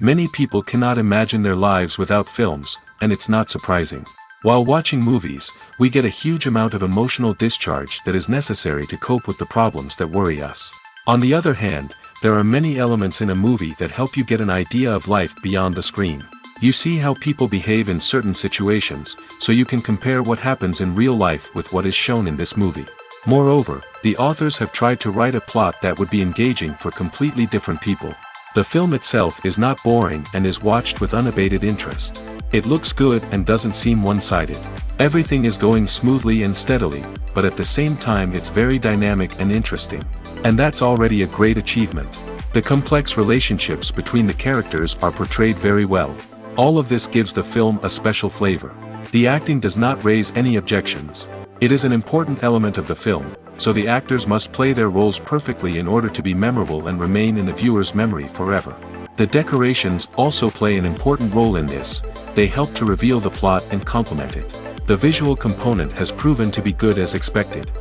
Many people cannot imagine their lives without films, and it's not surprising. While watching movies, we get a huge amount of emotional discharge that is necessary to cope with the problems that worry us. On the other hand, there are many elements in a movie that help you get an idea of life beyond the screen. You see how people behave in certain situations, so you can compare what happens in real life with what is shown in this movie. Moreover, the authors have tried to write a plot that would be engaging for completely different people. The film itself is not boring and is watched with unabated interest. It looks good and doesn't seem one-sided. Everything is going smoothly and steadily, but at the same time it's very dynamic and interesting. And that's already a great achievement. The complex relationships between the characters are portrayed very well. All of this gives the film a special flavor. The acting does not raise any objections. It is an important element of the film, so the actors must play their roles perfectly in order to be memorable and remain in the viewer's memory forever. The decorations also play an important role in this. They help to reveal the plot and complement it. The visual component has proven to be good as expected.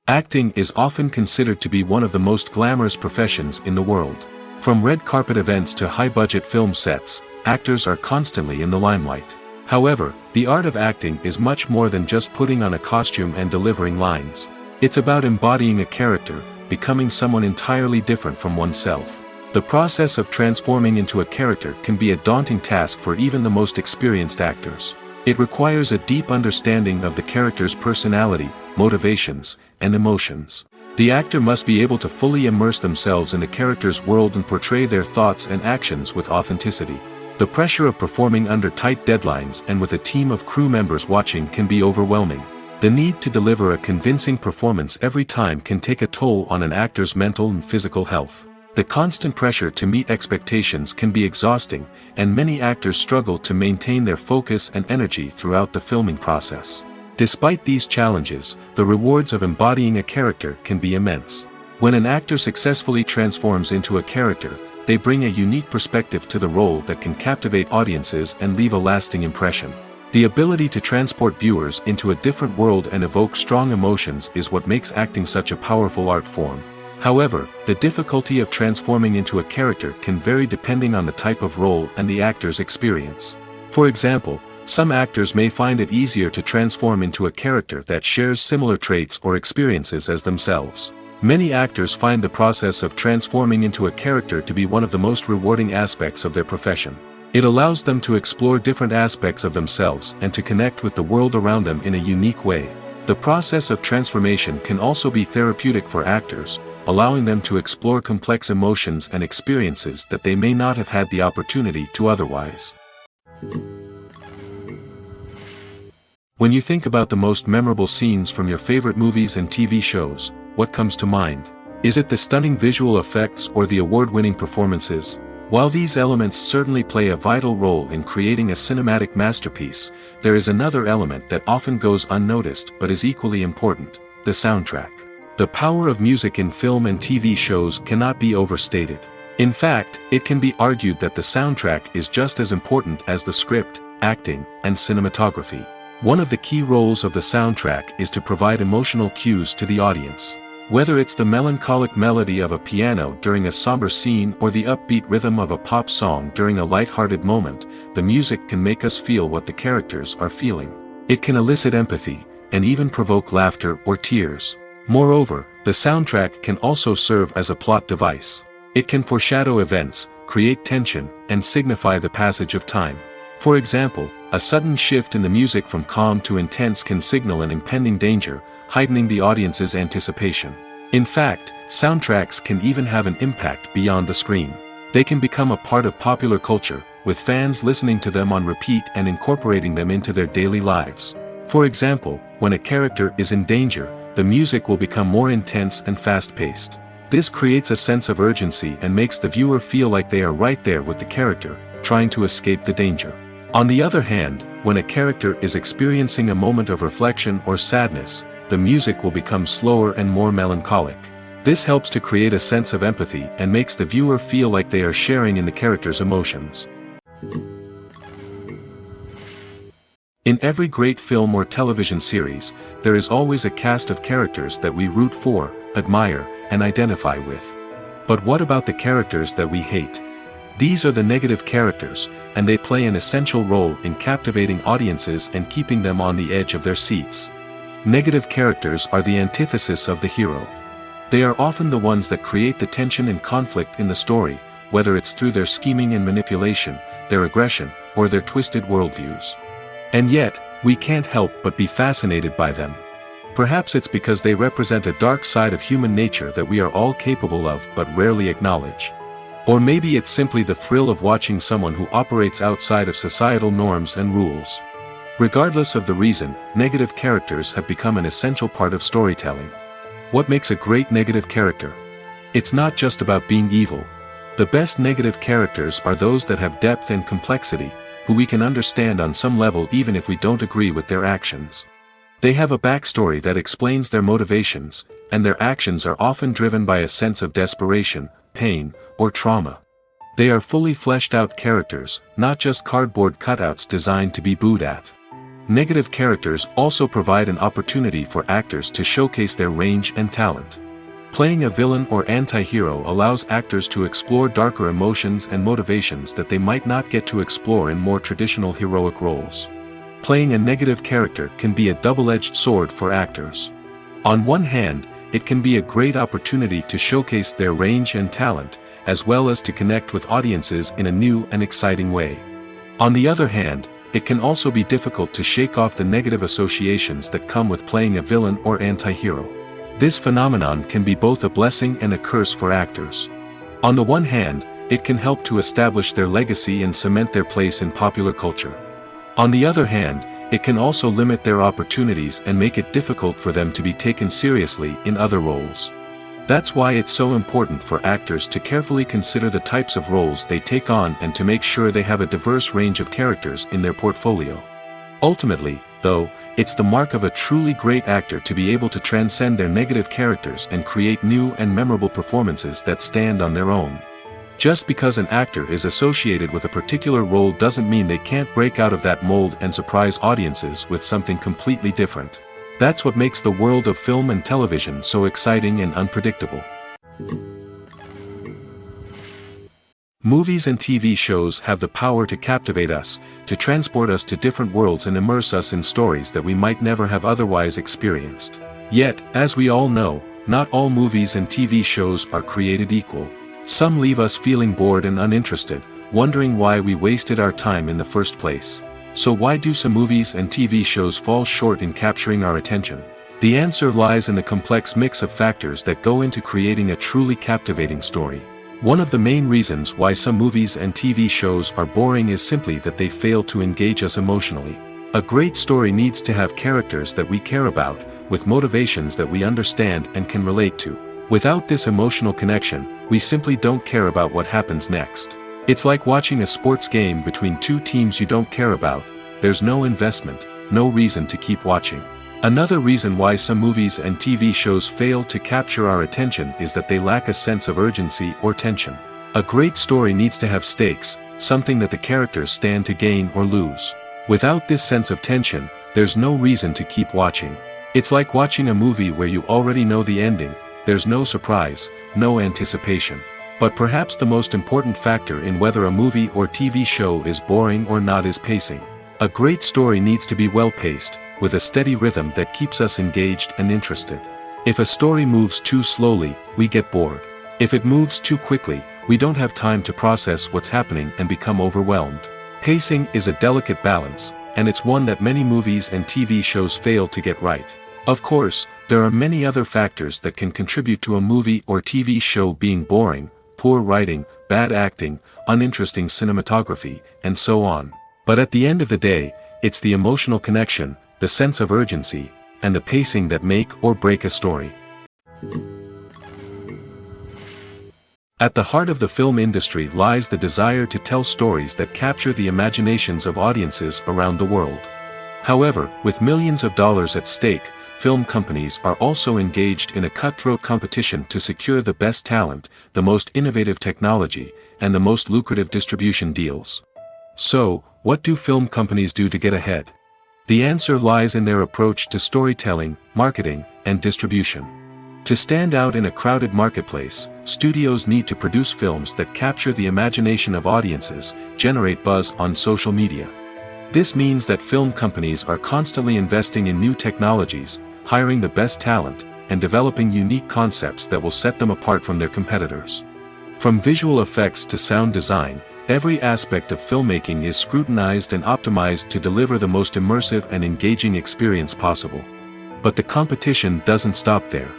Acting is often considered to be one of the most glamorous professions in the world. From red carpet events to high-budget film sets, actors are constantly in the limelight. However, the art of acting is much more than just putting on a costume and delivering lines. It's about embodying a character, becoming someone entirely different from oneself. The process of transforming into a character can be a daunting task for even the most experienced actors. It requires a deep understanding of the character's personality, motivations, and emotions. The actor must be able to fully immerse themselves in the character's world and portray their thoughts and actions with authenticity. The pressure of performing under tight deadlines and with a team of crew members watching can be overwhelming. The need to deliver a convincing performance every time can take a toll on an actor's mental and physical health. The constant pressure to meet expectations can be exhausting, and many actors struggle to maintain their focus and energy throughout the filming process. Despite these challenges, the rewards of embodying a character can be immense. When an actor successfully transforms into a character, they bring a unique perspective to the role that can captivate audiences and leave a lasting impression. The ability to transport viewers into a different world and evoke strong emotions is what makes acting such a powerful art form. However, the difficulty of transforming into a character can vary depending on the type of role and the actor's experience. For example, some actors may find it easier to transform into a character that shares similar traits or experiences as themselves. Many actors find the process of transforming into a character to be one of the most rewarding aspects of their profession. It allows them to explore different aspects of themselves and to connect with the world around them in a unique way. The process of transformation can also be therapeutic for actors, allowing them to explore complex emotions and experiences that they may not have had the opportunity to otherwise. When you think about the most memorable scenes from your favorite movies and TV shows, what comes to mind? Is it the stunning visual effects or the award-winning performances? While these elements certainly play a vital role in creating a cinematic masterpiece, there is another element that often goes unnoticed but is equally important: the soundtrack. The power of music in film and TV shows cannot be overstated. In fact, it can be argued that the soundtrack is just as important as the script, acting, and cinematography. One of the key roles of the soundtrack is to provide emotional cues to the audience. Whether it's the melancholic melody of a piano during a somber scene or the upbeat rhythm of a pop song during a light-hearted moment, the music can make us feel what the characters are feeling. It can elicit empathy, and even provoke laughter or tears. Moreover, the soundtrack can also serve as a plot device. It can foreshadow events, create tension, and signify the passage of time. For example, a sudden shift in the music from calm to intense can signal an impending danger, heightening the audience's anticipation. In fact, soundtracks can even have an impact beyond the screen. They can become a part of popular culture, with fans listening to them on repeat and incorporating them into their daily lives. For example, when a character is in danger, the music will become more intense and fast-paced. This creates a sense of urgency and makes the viewer feel like they are right there with the character, trying to escape the danger. On the other hand, when a character is experiencing a moment of reflection or sadness, the music will become slower and more melancholic. This helps to create a sense of empathy and makes the viewer feel like they are sharing in the character's emotions. In every great film or television series, there is always a cast of characters that we root for, admire, and identify with. But what about the characters that we hate? These are the negative characters, and they play an essential role in captivating audiences and keeping them on the edge of their seats. Negative characters are the antithesis of the hero. They are often the ones that create the tension and conflict in the story, whether it's through their scheming and manipulation, their aggression, or their twisted worldviews. And yet, we can't help but be fascinated by them. Perhaps it's because they represent a dark side of human nature that we are all capable of but rarely acknowledge. Or maybe it's simply the thrill of watching someone who operates outside of societal norms and rules. Regardless of the reason, negative characters have become an essential part of storytelling. What makes a great negative character? It's not just about being evil. The best negative characters are those that have depth and complexity, who we can understand on some level even if we don't agree with their actions. They have a backstory that explains their motivations, and their actions are often driven by a sense of desperation, pain, or trauma. They are fully fleshed out characters, not just cardboard cutouts designed to be booed at. Negative characters also provide an opportunity for actors to showcase their range and talent. Playing a villain or anti-hero allows actors to explore darker emotions and motivations that they might not get to explore in more traditional heroic roles. Playing a negative character can be a double-edged sword for actors. On one hand, it can be a great opportunity to showcase their range and talent, as well as to connect with audiences in a new and exciting way. On the other hand, it can also be difficult to shake off the negative associations that come with playing a villain or anti-hero. This phenomenon can be both a blessing and a curse for actors. On the one hand, it can help to establish their legacy and cement their place in popular culture. On the other hand, it can also limit their opportunities and make it difficult for them to be taken seriously in other roles. That's why it's so important for actors to carefully consider the types of roles they take on and to make sure they have a diverse range of characters in their portfolio. Ultimately, though, it's the mark of a truly great actor to be able to transcend their negative characters and create new and memorable performances that stand on their own. Just because an actor is associated with a particular role doesn't mean they can't break out of that mold and surprise audiences with something completely different. That's what makes the world of film and television so exciting and unpredictable. Movies and TV shows have the power to captivate us, to transport us to different worlds and immerse us in stories that we might never have otherwise experienced. Yet, as we all know, not all movies and TV shows are created equal. Some leave us feeling bored and uninterested, wondering why we wasted our time in the first place. So why do some movies and TV shows fall short in capturing our attention? The answer lies in the complex mix of factors that go into creating a truly captivating story. One of the main reasons why some movies and TV shows are boring is simply that they fail to engage us emotionally. A great story needs to have characters that we care about, with motivations that we understand and can relate to. Without this emotional connection, we simply don't care about what happens next. It's like watching a sports game between two teams you don't care about. There's no investment, no reason to keep watching. Another reason why some movies and TV shows fail to capture our attention is that they lack a sense of urgency or tension. A great story needs to have stakes, something that the characters stand to gain or lose. Without this sense of tension, there's no reason to keep watching. It's like watching a movie where you already know the ending. There's no surprise, no anticipation. But perhaps the most important factor in whether a movie or TV show is boring or not is pacing. A great story needs to be well-paced, with a steady rhythm that keeps us engaged and interested. If a story moves too slowly, we get bored. If it moves too quickly, we don't have time to process what's happening and become overwhelmed. Pacing is a delicate balance, and it's one that many movies and TV shows fail to get right. Of course, there are many other factors that can contribute to a movie or TV show being boring: poor writing, bad acting, uninteresting cinematography, and so on. But at the end of the day, it's the emotional connection, the sense of urgency, and the pacing that make or break a story. At the heart of the film industry lies the desire to tell stories that capture the imaginations of audiences around the world. However, with millions of dollars at stake, film companies are also engaged in a cutthroat competition to secure the best talent, the most innovative technology, and the most lucrative distribution deals. So, what do film companies do to get ahead? The answer lies in their approach to storytelling, marketing, and distribution. To stand out in a crowded marketplace, studios need to produce films that capture the imagination of audiences, generate buzz on social media. This means that film companies are constantly investing in new technologies, hiring the best talent, and developing unique concepts that will set them apart from their competitors. From visual effects to sound design, every aspect of filmmaking is scrutinized and optimized to deliver the most immersive and engaging experience possible. But the competition doesn't stop there.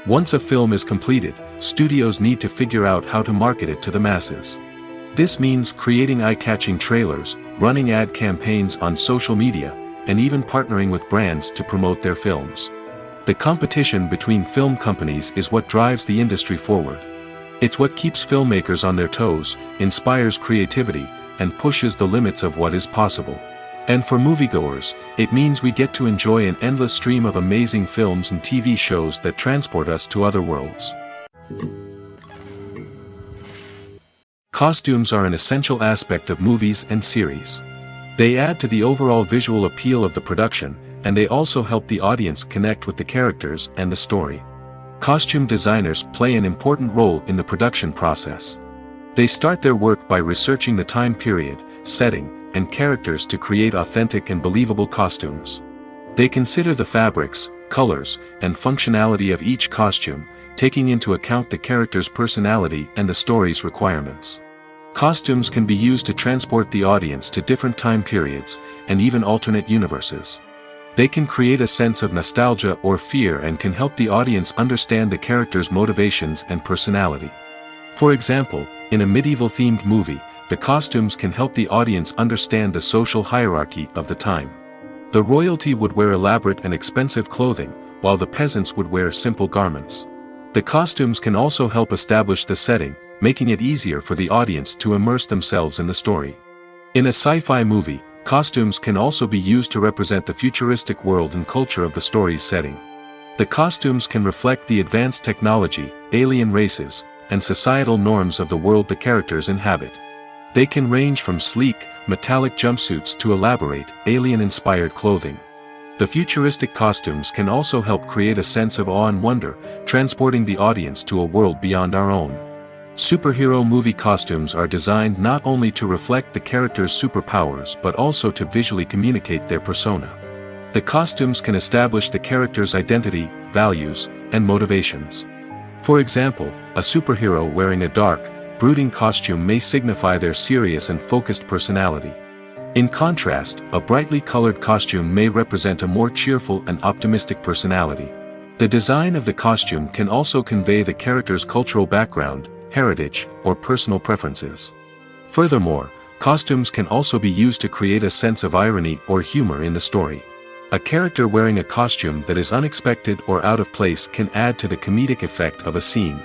Once a film is completed, studios need to figure out how to market it to the masses. This means creating eye-catching trailers, running ad campaigns on social media, and even partnering with brands to promote their films. The competition between film companies is what drives the industry forward. It's what keeps filmmakers on their toes, inspires creativity, and pushes the limits of what is possible. And for moviegoers, it means we get to enjoy an endless stream of amazing films and TV shows that transport us to other worlds. Costumes are an essential aspect of movies and series. They add to the overall visual appeal of the production, and they also help the audience connect with the characters and the story. Costume designers play an important role in the production process. They start their work by researching the time period, setting, and characters to create authentic and believable costumes. They consider the fabrics, colors, and functionality of each costume, taking into account the character's personality and the story's requirements. Costumes can be used to transport the audience to different time periods, and even alternate universes. They can create a sense of nostalgia or fear and can help the audience understand the character's motivations and personality. For example, in a medieval-themed movie, the costumes can help the audience understand the social hierarchy of the time. The royalty would wear elaborate and expensive clothing, while the peasants would wear simple garments. The costumes can also help establish the setting, making it easier for the audience to immerse themselves in the story. In a sci-fi movie, costumes can also be used to represent the futuristic world and culture of the story's setting. The costumes can reflect the advanced technology, alien races, and societal norms of the world the characters inhabit. They can range from sleek, metallic jumpsuits to elaborate, alien-inspired clothing. The futuristic costumes can also help create a sense of awe and wonder, transporting the audience to a world beyond our own. Superhero movie costumes are designed not only to reflect the character's superpowers but also to visually communicate their persona. The costumes can establish the character's identity, values, and motivations. For example, a superhero wearing a dark, brooding costume may signify their serious and focused personality. In contrast, a brightly colored costume may represent a more cheerful and optimistic personality. The design of the costume can also convey the character's cultural background, heritage, or personal preferences. Furthermore, costumes can also be used to create a sense of irony or humor in the story. A character wearing a costume that is unexpected or out of place can add to the comedic effect of a scene.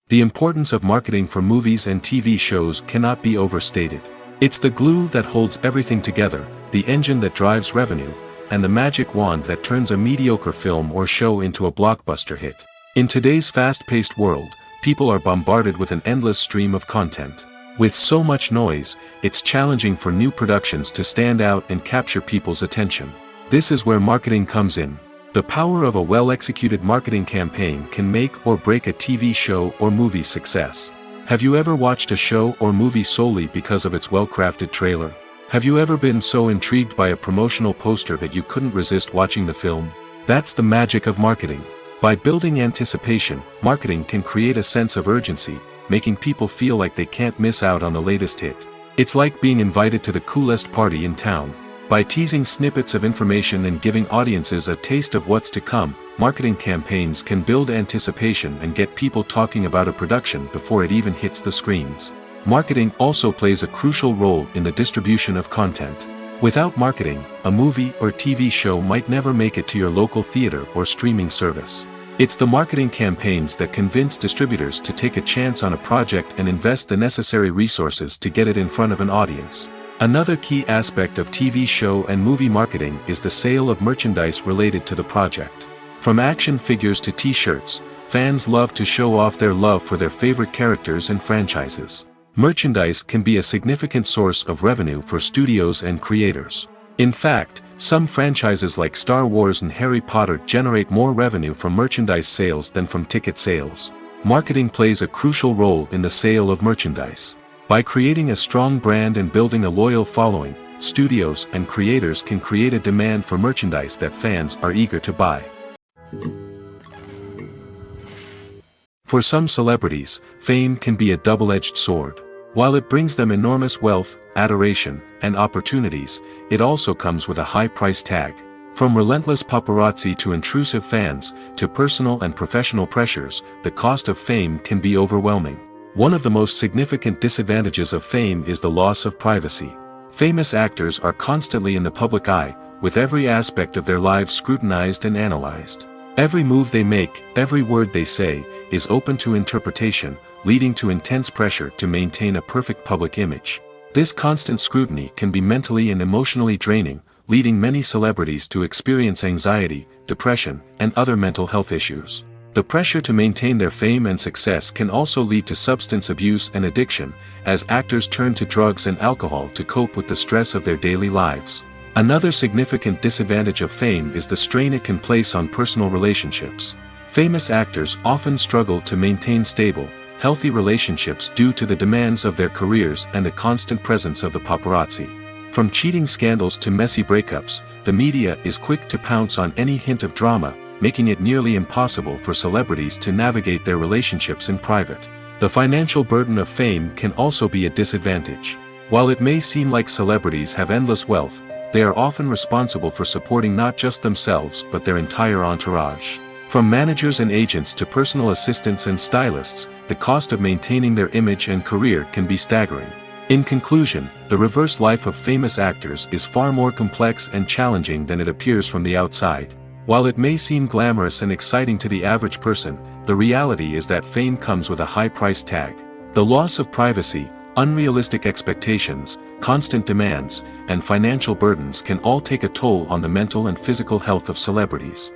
The importance of marketing for movies and TV shows cannot be overstated. It's the glue that holds everything together, the engine that drives revenue, and the magic wand that turns a mediocre film or show into a blockbuster hit. In today's fast-paced world, people are bombarded with an endless stream of content. With so much noise, it's challenging for new productions to stand out and capture people's attention. This is where marketing comes in. The power of a well-executed marketing campaign can make or break a TV show or movie's success. Have you ever watched a show or movie solely because of its well-crafted trailer? Have you ever been so intrigued by a promotional poster that you couldn't resist watching the film? That's the magic of marketing. By building anticipation, marketing can create a sense of urgency, making people feel like they can't miss out on the latest hit. It's like being invited to the coolest party in town. By teasing snippets of information and giving audiences a taste of what's to come, marketing campaigns can build anticipation and get people talking about a production before it even hits the screens. Marketing also plays a crucial role in the distribution of content. Without marketing, a movie or TV show might never make it to your local theater or streaming service. It's the marketing campaigns that convince distributors to take a chance on a project and invest the necessary resources to get it in front of an audience. Another key aspect of TV show and movie marketing is the sale of merchandise related to the project. From action figures to t-shirts, fans love to show off their love for their favorite characters and franchises. Merchandise can be a significant source of revenue for studios and creators. In fact, some franchises like Star Wars and Harry Potter generate more revenue from merchandise sales than from ticket sales. Marketing plays a crucial role in the sale of merchandise. By creating a strong brand and building a loyal following, studios and creators can create a demand for merchandise that fans are eager to buy. For some celebrities, fame can be a double-edged sword. While it brings them enormous wealth, adoration, and opportunities, it also comes with a high price tag. From relentless paparazzi to intrusive fans, to personal and professional pressures, the cost of fame can be overwhelming. One of the most significant disadvantages of fame is the loss of privacy. Famous actors are constantly in the public eye, with every aspect of their lives scrutinized and analyzed. Every move they make, every word they say, is open to interpretation, leading to intense pressure to maintain a perfect public image. This constant scrutiny can be mentally and emotionally draining, leading many celebrities to experience anxiety, depression, and other mental health issues. The pressure to maintain their fame and success can also lead to substance abuse and addiction, as actors turn to drugs and alcohol to cope with the stress of their daily lives. Another significant disadvantage of fame is the strain it can place on personal relationships. Famous actors often struggle to maintain stable, healthy relationships due to the demands of their careers and the constant presence of the paparazzi. From cheating scandals to messy breakups, the media is quick to pounce on any hint of drama, making it nearly impossible for celebrities to navigate their relationships in private. The financial burden of fame can also be a disadvantage. While it may seem like celebrities have endless wealth, they are often responsible for supporting not just themselves but their entire entourage. From managers and agents to personal assistants and stylists, the cost of maintaining their image and career can be staggering. In conclusion, the reverse life of famous actors is far more complex and challenging than it appears from the outside. While it may seem glamorous and exciting to the average person, the reality is that fame comes with a high price tag. The loss of privacy, unrealistic expectations, constant demands, and financial burdens can all take a toll on the mental and physical health of celebrities.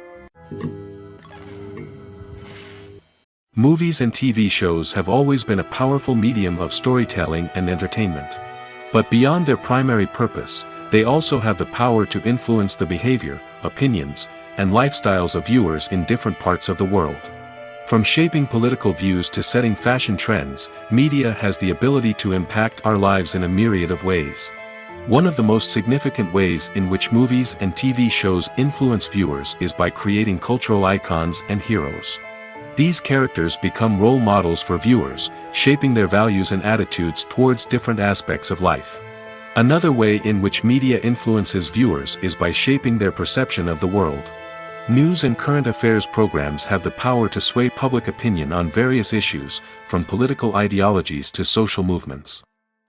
Movies and TV shows have always been a powerful medium of storytelling and entertainment. But beyond their primary purpose, they also have the power to influence the behavior, opinions, and lifestyles of viewers in different parts of the world. From shaping political views to setting fashion trends, media has the ability to impact our lives in a myriad of ways. One of the most significant ways in which movies and TV shows influence viewers is by creating cultural icons and heroes. These characters become role models for viewers, shaping their values and attitudes towards different aspects of life. Another way in which media influences viewers is by shaping their perception of the world. News and current affairs programs have the power to sway public opinion on various issues, from political ideologies to social movements.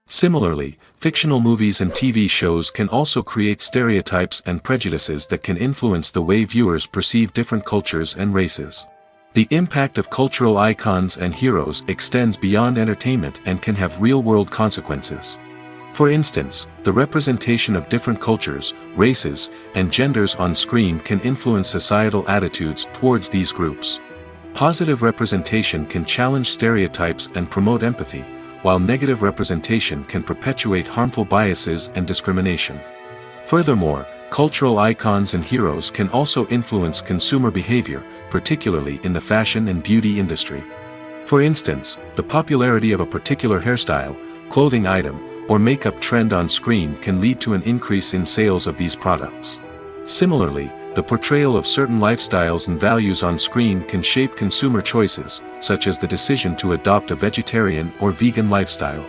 Similarly, fictional movies and TV shows can also create stereotypes and prejudices that can influence the way viewers perceive different cultures and races. The impact of cultural icons and heroes extends beyond entertainment and can have real-world consequences. For instance, the representation of different cultures, races, and genders on screen can influence societal attitudes towards these groups. Positive representation can challenge stereotypes and promote empathy, while negative representation can perpetuate harmful biases and discrimination. Furthermore, cultural icons and heroes can also influence consumer behavior, particularly in the fashion and beauty industry. For instance, the popularity of a particular hairstyle, clothing item, or makeup trend on screen can lead to an increase in sales of these products. Similarly, the portrayal of certain lifestyles and values on screen can shape consumer choices, such as the decision to adopt a vegetarian or vegan lifestyle.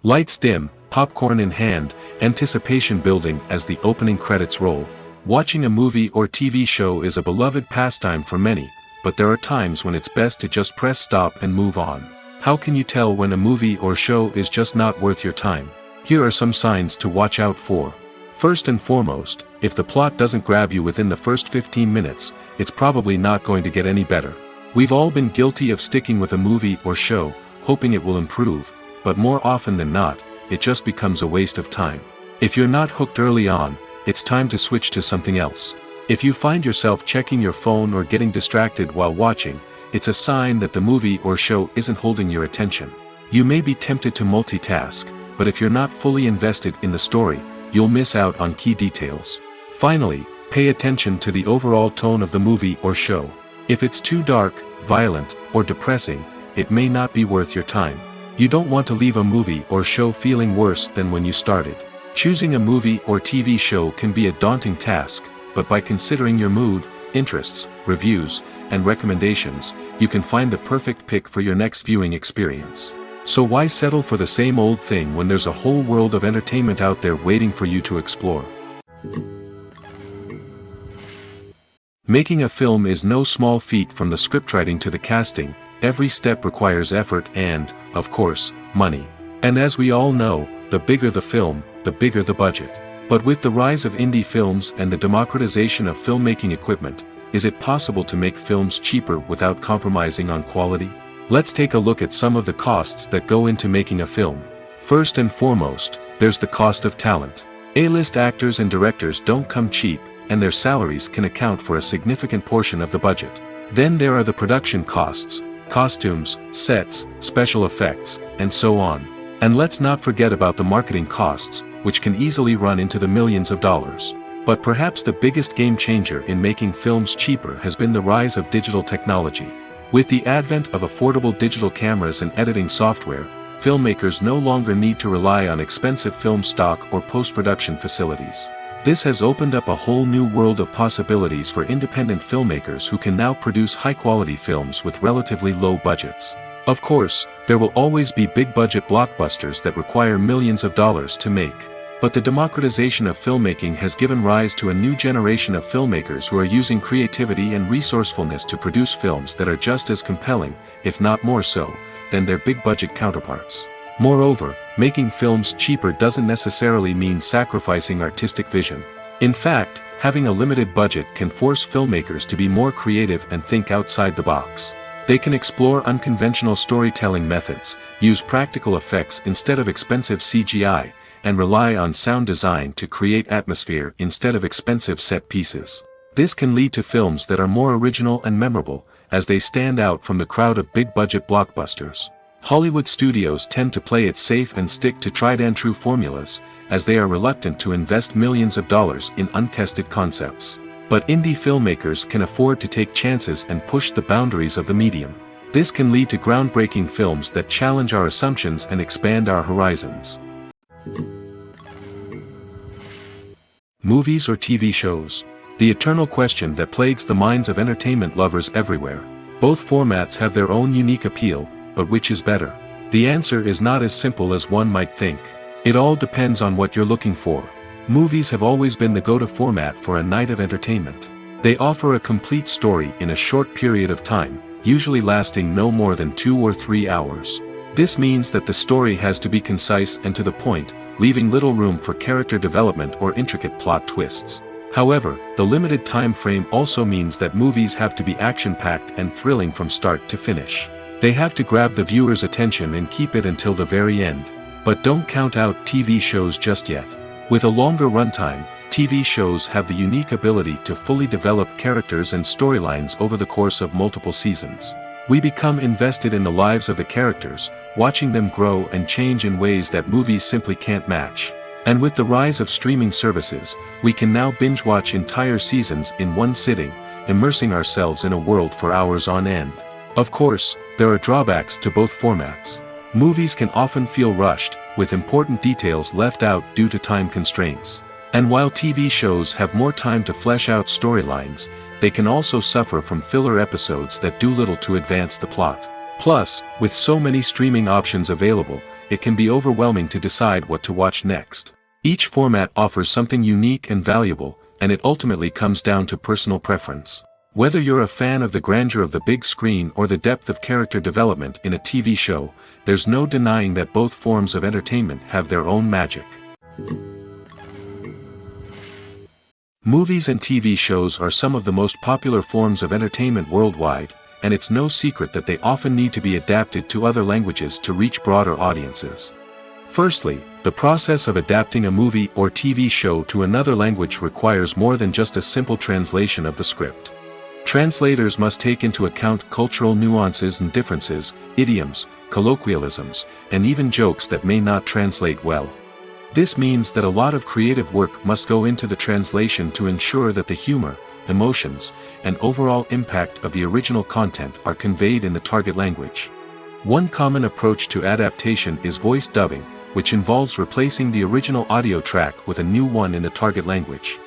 Lights dim, popcorn in hand, anticipation building as the opening credits roll. Watching a movie or TV show is a beloved pastime for many, but there are times when it's best to just press stop and move on. How can you tell when a movie or show is just not worth your time? Here are some signs to watch out for. First and foremost, if the plot doesn't grab you within the first 15 minutes, it's probably not going to get any better. We've all been guilty of sticking with a movie or show, hoping it will improve, but more often than not, it just becomes a waste of time. If you're not hooked early on, it's time to switch to something else. If you find yourself checking your phone or getting distracted while watching, it's a sign that the movie or show isn't holding your attention. You may be tempted to multitask, but if you're not fully invested in the story, you'll miss out on key details. Finally, pay attention to the overall tone of the movie or show. If it's too dark, violent, or depressing, it may not be worth your time. You don't want to leave a movie or show feeling worse than when you started. Choosing a movie or TV show can be a daunting task, but by considering your mood, interests, reviews, and recommendations, you can find the perfect pick for your next viewing experience. So why settle for the same old thing when there's a whole world of entertainment out there waiting for you to explore? Making a film is no small feat. From the scriptwriting to the casting, every step requires effort and, of course, money. And as we all know, the bigger the film, the bigger the budget. But with the rise of indie films and the democratization of filmmaking equipment, is it possible to make films cheaper without compromising on quality? Let's take a look at some of the costs that go into making a film. First and foremost, there's the cost of talent. A-list actors and directors don't come cheap, and their salaries can account for a significant portion of the budget. Then there are the production costs, costumes, sets, special effects, and so on. And let's not forget about the marketing costs, which can easily run into the millions of dollars. But perhaps the biggest game changer in making films cheaper has been the rise of digital technology. With the advent of affordable digital cameras and editing software, filmmakers no longer need to rely on expensive film stock or post-production facilities. This has opened up a whole new world of possibilities for independent filmmakers who can now produce high-quality films with relatively low budgets. Of course, there will always be big-budget blockbusters that require millions of dollars to make. But the democratization of filmmaking has given rise to a new generation of filmmakers who are using creativity and resourcefulness to produce films that are just as compelling, if not more so, than their big-budget counterparts. Moreover, making films cheaper doesn't necessarily mean sacrificing artistic vision. In fact, having a limited budget can force filmmakers to be more creative and think outside the box. They can explore unconventional storytelling methods, use practical effects instead of expensive CGI, and rely on sound design to create atmosphere instead of expensive set pieces. This can lead to films that are more original and memorable, as they stand out from the crowd of big-budget blockbusters. Hollywood studios tend to play it safe and stick to tried-and-true formulas, as they are reluctant to invest millions of dollars in untested concepts. But indie filmmakers can afford to take chances and push the boundaries of the medium. This can lead to groundbreaking films that challenge our assumptions and expand our horizons. Movies or TV shows? The eternal question that plagues the minds of entertainment lovers everywhere. Both formats have their own unique appeal, but which is better? The answer is not as simple as one might think. It all depends on what you're looking for. Movies have always been the go-to format for a night of entertainment. They offer a complete story in a short period of time, usually lasting no more than 2 or 3 hours. This means that the story has to be concise and to the point, leaving little room for character development or intricate plot twists. However, the limited time frame also means that movies have to be action-packed and thrilling from start to finish. They have to grab the viewer's attention and keep it until the very end. But don't count out TV shows just yet. With a longer runtime, TV shows have the unique ability to fully develop characters and storylines over the course of multiple seasons. We become invested in the lives of the characters, watching them grow and change in ways that movies simply can't match. And with the rise of streaming services, we can now binge-watch entire seasons in one sitting, immersing ourselves in a world for hours on end. Of course, there are drawbacks to both formats. Movies can often feel rushed, with important details left out due to time constraints. And while TV shows have more time to flesh out storylines, they can also suffer from filler episodes that do little to advance the plot. Plus, with so many streaming options available, it can be overwhelming to decide what to watch next. Each format offers something unique and valuable, and it ultimately comes down to personal preference. Whether you're a fan of the grandeur of the big screen or the depth of character development in a TV show, there's no denying that both forms of entertainment have their own magic. Movies and TV shows are some of the most popular forms of entertainment worldwide, and it's no secret that they often need to be adapted to other languages to reach broader audiences. Firstly, the process of adapting a movie or TV show to another language requires more than just a simple translation of the script. Translators must take into account cultural nuances and differences, idioms, colloquialisms, and even jokes that may not translate well. This means that a lot of creative work must go into the translation to ensure that the humor, emotions, and overall impact of the original content are conveyed in the target language. One common approach to adaptation is voice dubbing, which involves replacing the original audio track with a new one in the target language.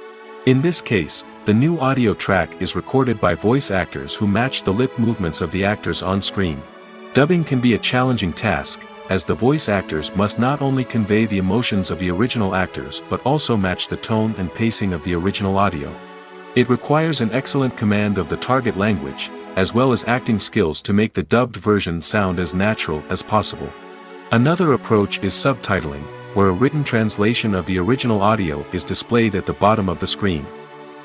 In this case, the new audio track is recorded by voice actors who match the lip movements of the actors on screen. Dubbing can be a challenging task, as the voice actors must not only convey the emotions of the original actors but also match the tone and pacing of the original audio. It requires an excellent command of the target language, as well as acting skills to make the dubbed version sound as natural as possible. Another approach is subtitling, where a written translation of the original audio is displayed at the bottom of the screen.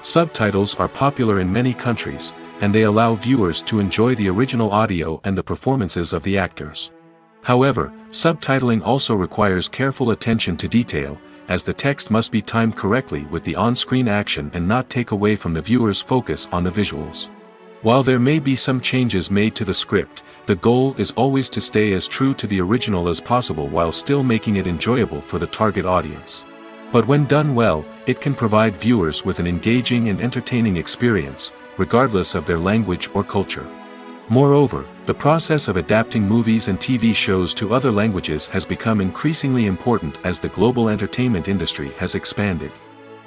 Subtitles are popular in many countries, and they allow viewers to enjoy the original audio and the performances of the actors. However, subtitling also requires careful attention to detail, as the text must be timed correctly with the on-screen action and not take away from the viewer's focus on the visuals. While there may be some changes made to the script, the goal is always to stay as true to the original as possible while still making it enjoyable for the target audience. But when done well, it can provide viewers with an engaging and entertaining experience, regardless of their language or culture. Moreover, the process of adapting movies and TV shows to other languages has become increasingly important as the global entertainment industry has expanded.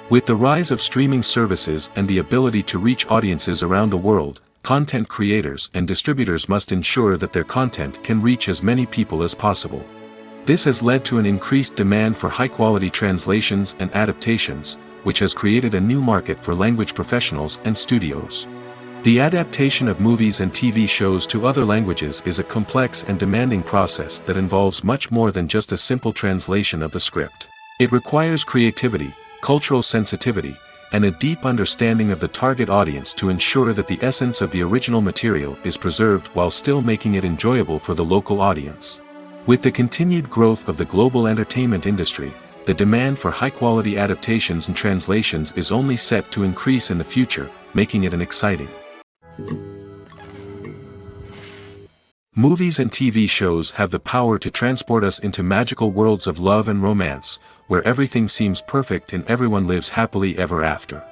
With the rise of streaming services and the ability to reach audiences around the world, content creators and distributors must ensure that their content can reach as many people as possible. This has led to an increased demand for high-quality translations and adaptations, which has created a new market for language professionals and studios. The adaptation of movies and TV shows to other languages is a complex and demanding process that involves much more than just a simple translation of the script. It requires creativity, cultural sensitivity, and a deep understanding of the target audience to ensure that the essence of the original material is preserved while still making it enjoyable for the local audience. With the continued growth of the global entertainment industry, the demand for high-quality adaptations and translations is only set to increase in the future, making it an exciting. Movies and TV shows have the power to transport us into magical worlds of love and romance, where everything seems perfect and everyone lives happily ever after.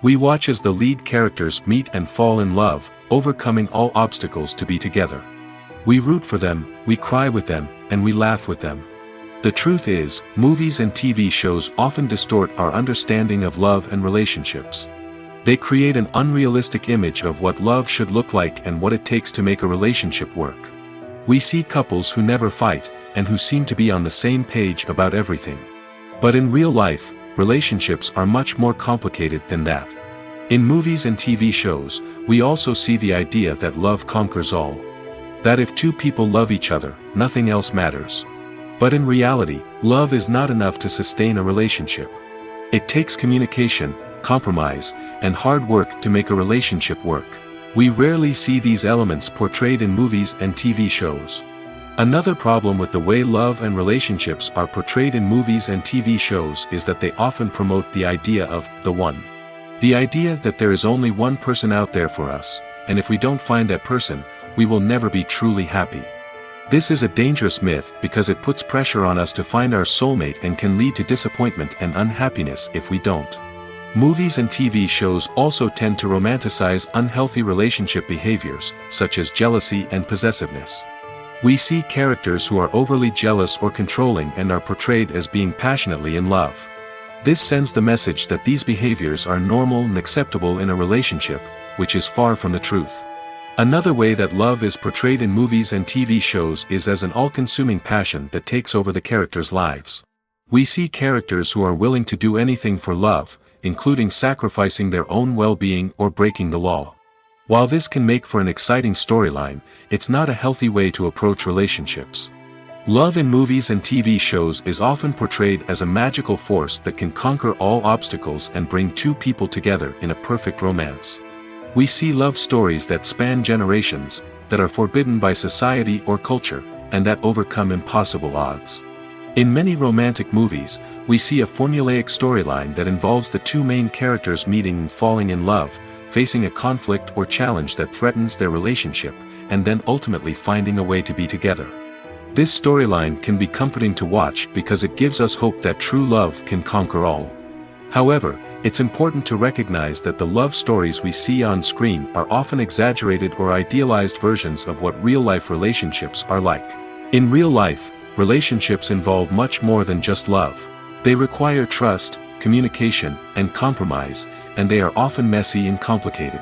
We watch as the lead characters meet and fall in love, overcoming all obstacles to be together. We root for them, we cry with them, and we laugh with them. The truth is, movies and TV shows often distort our understanding of love and relationships. They create an unrealistic image of what love should look like and what it takes to make a relationship work. We see couples who never fight, and who seem to be on the same page about everything. But in real life, relationships are much more complicated than that. In movies and TV shows, we also see the idea that love conquers all. That if two people love each other, nothing else matters. But in reality, love is not enough to sustain a relationship. It takes communication, compromise, and hard work to make a relationship work. We rarely see these elements portrayed in movies and TV shows. Another problem with the way love and relationships are portrayed in movies and TV shows is that they often promote the idea of the one. The idea that there is only one person out there for us, and if we don't find that person, we will never be truly happy. This is a dangerous myth because it puts pressure on us to find our soulmate and can lead to disappointment and unhappiness if we don't. Movies and TV shows also tend to romanticize unhealthy relationship behaviors, such as jealousy and possessiveness. We see characters who are overly jealous or controlling and are portrayed as being passionately in love. This sends the message that these behaviors are normal and acceptable in a relationship, which is far from the truth. Another way that love is portrayed in movies and TV shows is as an all-consuming passion that takes over the characters' lives. We see characters who are willing to do anything for love, including sacrificing their own well-being or breaking the law. While this can make for an exciting storyline, it's not a healthy way to approach relationships. Love in movies and TV shows is often portrayed as a magical force that can conquer all obstacles and bring two people together in a perfect romance. We see love stories that span generations, that are forbidden by society or culture, and that overcome impossible odds. In many romantic movies, we see a formulaic storyline that involves the two main characters meeting and falling in love, facing a conflict or challenge that threatens their relationship, and then ultimately finding a way to be together. This storyline can be comforting to watch because it gives us hope that true love can conquer all. However, it's important to recognize that the love stories we see on screen are often exaggerated or idealized versions of what real-life relationships are like. In real life, relationships involve much more than just love. They require trust, communication, and compromise, and they are often messy and complicated.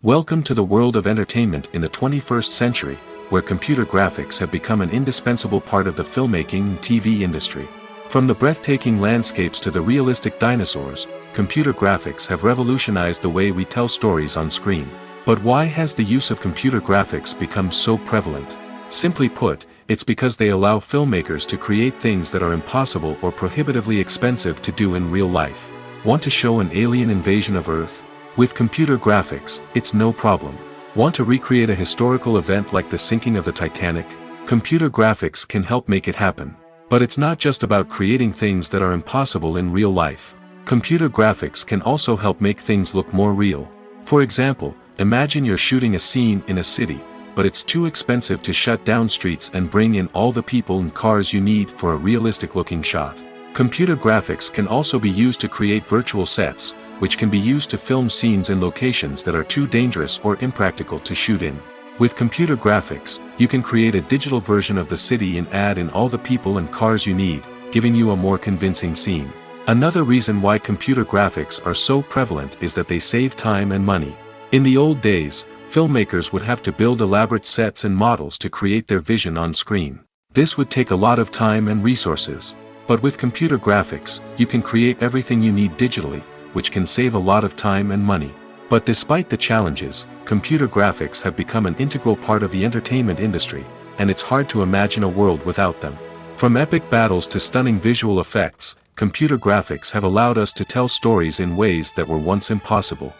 Welcome to the world of entertainment in the 21st century, where computer graphics have become an indispensable part of the filmmaking and TV industry. From the breathtaking landscapes to the realistic dinosaurs, computer graphics have revolutionized the way we tell stories on screen. But why has the use of computer graphics become so prevalent? Simply put, it's because they allow filmmakers to create things that are impossible or prohibitively expensive to do in real life. Want to show an alien invasion of Earth? With computer graphics, it's no problem. Want to recreate a historical event like the sinking of the Titanic? Computer graphics can help make it happen. But it's not just about creating things that are impossible in real life. Computer graphics can also help make things look more real. For example, imagine you're shooting a scene in a city, but it's too expensive to shut down streets and bring in all the people and cars you need for a realistic-looking shot. Computer graphics can also be used to create virtual sets, which can be used to film scenes in locations that are too dangerous or impractical to shoot in. With computer graphics, you can create a digital version of the city and add in all the people and cars you need, giving you a more convincing scene. Another reason why computer graphics are so prevalent is that they save time and money. In the old days, filmmakers would have to build elaborate sets and models to create their vision on screen. This would take a lot of time and resources. But with computer graphics, you can create everything you need digitally, which can save a lot of time and money. But despite the challenges, computer graphics have become an integral part of the entertainment industry, and it's hard to imagine a world without them. From epic battles to stunning visual effects, computer graphics have allowed us to tell stories in ways that were once impossible.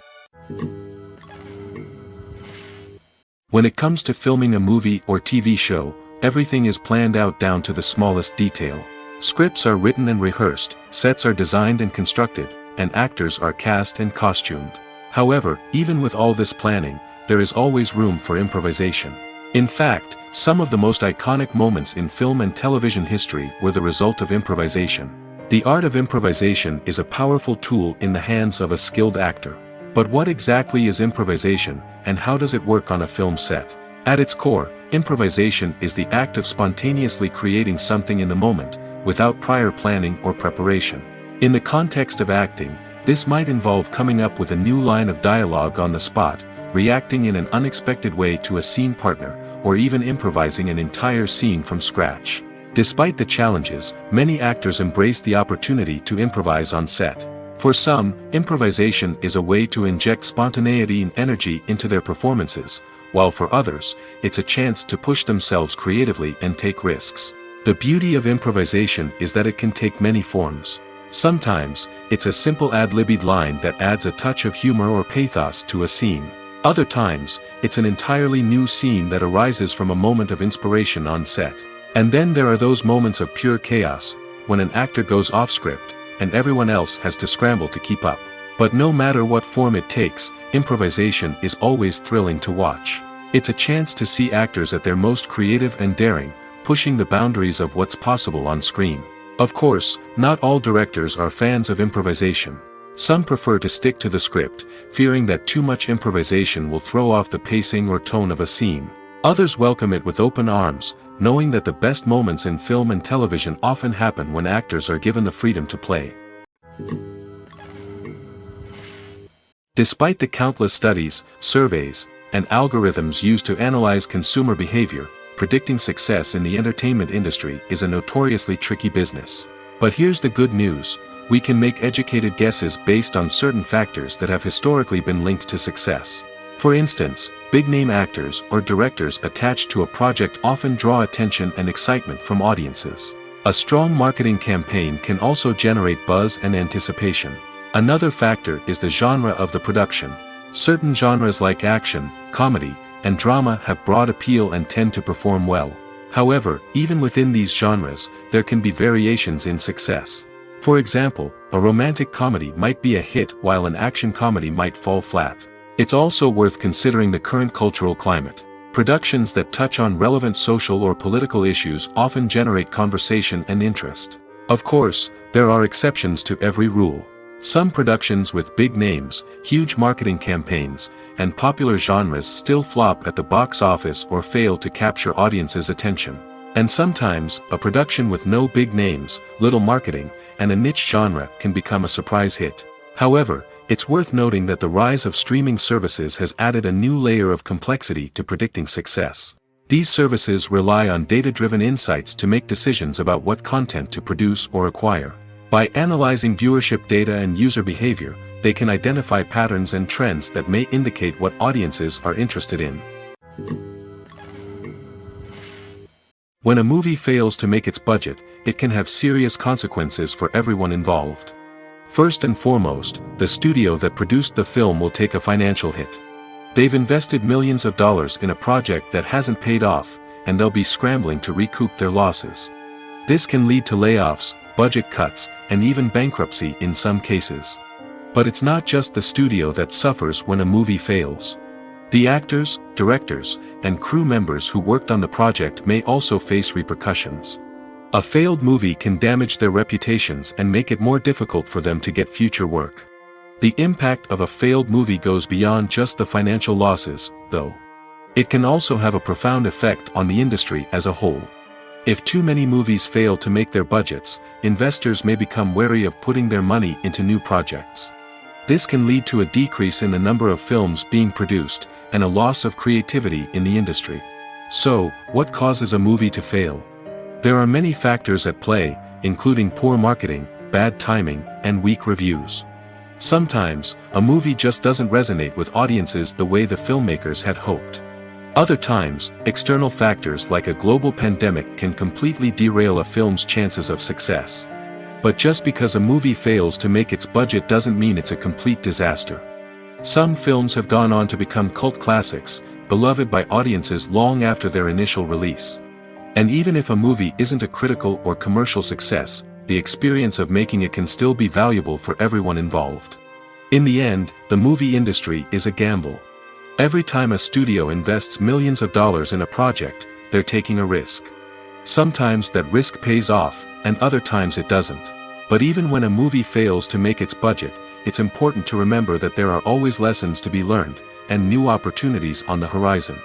When it comes to filming a movie or TV show, everything is planned out down to the smallest detail. Scripts are written and rehearsed, sets are designed and constructed, and actors are cast and costumed. However, even with all this planning, there is always room for improvisation. In fact, some of the most iconic moments in film and television history were the result of improvisation. The art of improvisation is a powerful tool in the hands of a skilled actor. But what exactly is improvisation, and how does it work on a film set? At its core, improvisation is the act of spontaneously creating something in the moment, without prior planning or preparation. In the context of acting, this might involve coming up with a new line of dialogue on the spot, reacting in an unexpected way to a scene partner, or even improvising an entire scene from scratch. Despite the challenges, many actors embrace the opportunity to improvise on set. For some, improvisation is a way to inject spontaneity and energy into their performances, while for others, it's a chance to push themselves creatively and take risks. The beauty of improvisation is that it can take many forms. Sometimes, it's a simple ad-libbed line that adds a touch of humor or pathos to a scene. Other times, it's an entirely new scene that arises from a moment of inspiration on set. And then there are those moments of pure chaos, when an actor goes off script, and everyone else has to scramble to keep up. But no matter what form it takes, improvisation is always thrilling to watch. It's a chance to see actors at their most creative and daring, pushing the boundaries of what's possible on screen. Of course, not all directors are fans of improvisation. Some prefer to stick to the script, fearing that too much improvisation will throw off the pacing or tone of a scene. Others welcome it with open arms, knowing that the best moments in film and television often happen when actors are given the freedom to play. Despite the countless studies, surveys, and algorithms used to analyze consumer behavior, predicting success in the entertainment industry is a notoriously tricky business. But here's the good news: we can make educated guesses based on certain factors that have historically been linked to success. For instance, big-name actors or directors attached to a project often draw attention and excitement from audiences. A strong marketing campaign can also generate buzz and anticipation. Another factor is the genre of the production. Certain genres like action, comedy, and drama have broad appeal and tend to perform well. However, even within these genres, there can be variations in success. For example, a romantic comedy might be a hit while an action comedy might fall flat. It's also worth considering the current cultural climate. Productions that touch on relevant social or political issues often generate conversation and interest. Of course, there are exceptions to every rule. Some productions with big names, huge marketing campaigns, and popular genres still flop at the box office or fail to capture audiences' attention. And sometimes, a production with no big names, little marketing, and a niche genre can become a surprise hit. However, it's worth noting that the rise of streaming services has added a new layer of complexity to predicting success. These services rely on data-driven insights to make decisions about what content to produce or acquire. By analyzing viewership data and user behavior, they can identify patterns and trends that may indicate what audiences are interested in. When a movie fails to make its budget, it can have serious consequences for everyone involved. First and foremost, the studio that produced the film will take a financial hit. They've invested millions of dollars in a project that hasn't paid off, and they'll be scrambling to recoup their losses. This can lead to layoffs, budget cuts, and even bankruptcy in some cases. But it's not just the studio that suffers when a movie fails. The actors, directors, and crew members who worked on the project may also face repercussions. A failed movie can damage their reputations and make it more difficult for them to get future work. The impact of a failed movie goes beyond just the financial losses, though. It can also have a profound effect on the industry as a whole. If too many movies fail to make their budgets, investors may become wary of putting their money into new projects. This can lead to a decrease in the number of films being produced, and a loss of creativity in the industry. So, what causes a movie to fail? There are many factors at play, including poor marketing, bad timing, and weak reviews. Sometimes, a movie just doesn't resonate with audiences the way the filmmakers had hoped. Other times, external factors like a global pandemic can completely derail a film's chances of success. But just because a movie fails to make its budget doesn't mean it's a complete disaster. Some films have gone on to become cult classics, beloved by audiences long after their initial release. And even if a movie isn't a critical or commercial success, the experience of making it can still be valuable for everyone involved. In the end, the movie industry is a gamble. Every time a studio invests millions of dollars in a project, they're taking a risk. Sometimes that risk pays off, and other times it doesn't. But even when a movie fails to make its budget, it's important to remember that there are always lessons to be learned, and new opportunities on the horizon.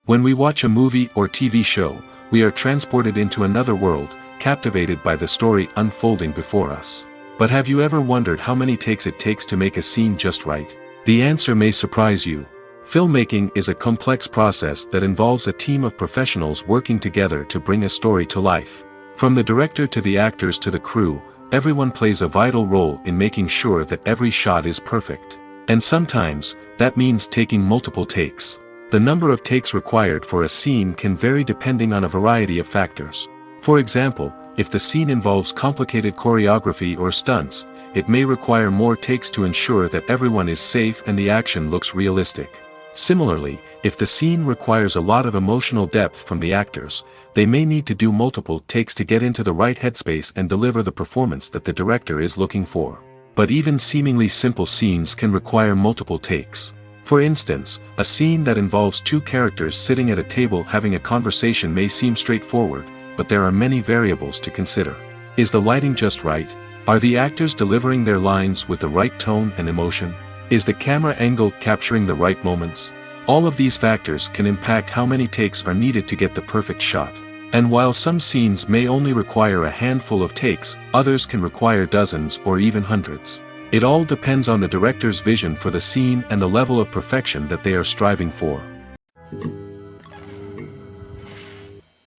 When we watch a movie or TV show, we are transported into another world, captivated by the story unfolding before us. But have you ever wondered how many takes it takes to make a scene just right? The answer may surprise you. Filmmaking is a complex process that involves a team of professionals working together to bring a story to life. From the director to the actors to the crew, everyone plays a vital role in making sure that every shot is perfect. And sometimes, that means taking multiple takes. The number of takes required for a scene can vary depending on a variety of factors. For example, if the scene involves complicated choreography or stunts, it may require more takes to ensure that everyone is safe and the action looks realistic. Similarly, if the scene requires a lot of emotional depth from the actors, they may need to do multiple takes to get into the right headspace and deliver the performance that the director is looking for. But even seemingly simple scenes can require multiple takes. For instance, a scene that involves two characters sitting at a table having a conversation may seem straightforward, but there are many variables to consider. Is the lighting just right? Are the actors delivering their lines with the right tone and emotion? Is the camera angle capturing the right moments? All of these factors can impact how many takes are needed to get the perfect shot. And while some scenes may only require a handful of takes, others can require dozens or even hundreds. It all depends on the director's vision for the scene and the level of perfection that they are striving for.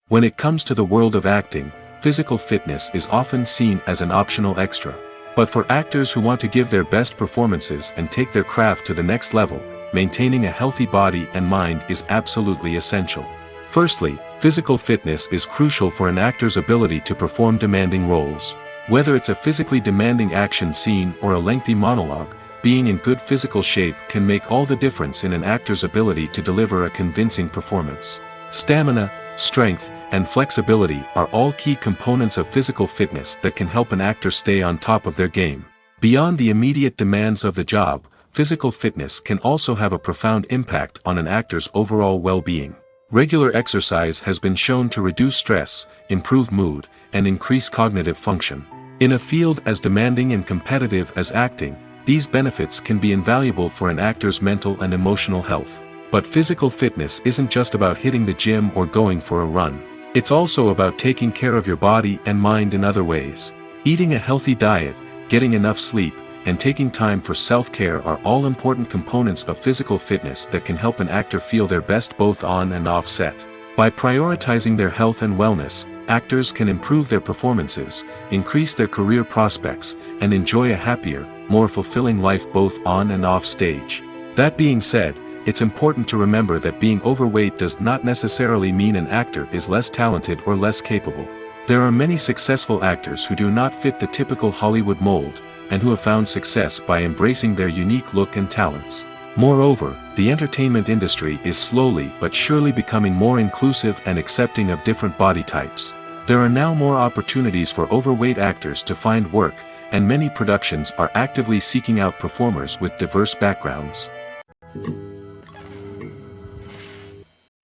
When it comes to the world of acting, physical fitness is often seen as an optional extra. But for actors who want to give their best performances and take their craft to the next level, maintaining a healthy body and mind is absolutely essential. Firstly, physical fitness is crucial for an actor's ability to perform demanding roles. Whether it's a physically demanding action scene or a lengthy monologue, being in good physical shape can make all the difference in an actor's ability to deliver a convincing performance. Stamina, strength, and flexibility are all key components of physical fitness that can help an actor stay on top of their game. Beyond the immediate demands of the job, physical fitness can also have a profound impact on an actor's overall well-being. Regular exercise has been shown to reduce stress, improve mood, and increase cognitive function. In a field as demanding and competitive as acting, these benefits can be invaluable for an actor's mental and emotional health. But physical fitness isn't just about hitting the gym or going for a run. It's also about taking care of your body and mind in other ways. Eating a healthy diet, getting enough sleep, and taking time for self-care are all important components of physical fitness that can help an actor feel their best both on and off set. By prioritizing their health and wellness, actors can improve their performances, increase their career prospects, and enjoy a happier, more fulfilling life both on and off stage. That being said, it's important to remember that being overweight does not necessarily mean an actor is less talented or less capable. There are many successful actors who do not fit the typical Hollywood mold, and who have found success by embracing their unique look and talents. Moreover, the entertainment industry is slowly but surely becoming more inclusive and accepting of different body types. There are now more opportunities for overweight actors to find work, and many productions are actively seeking out performers with diverse backgrounds.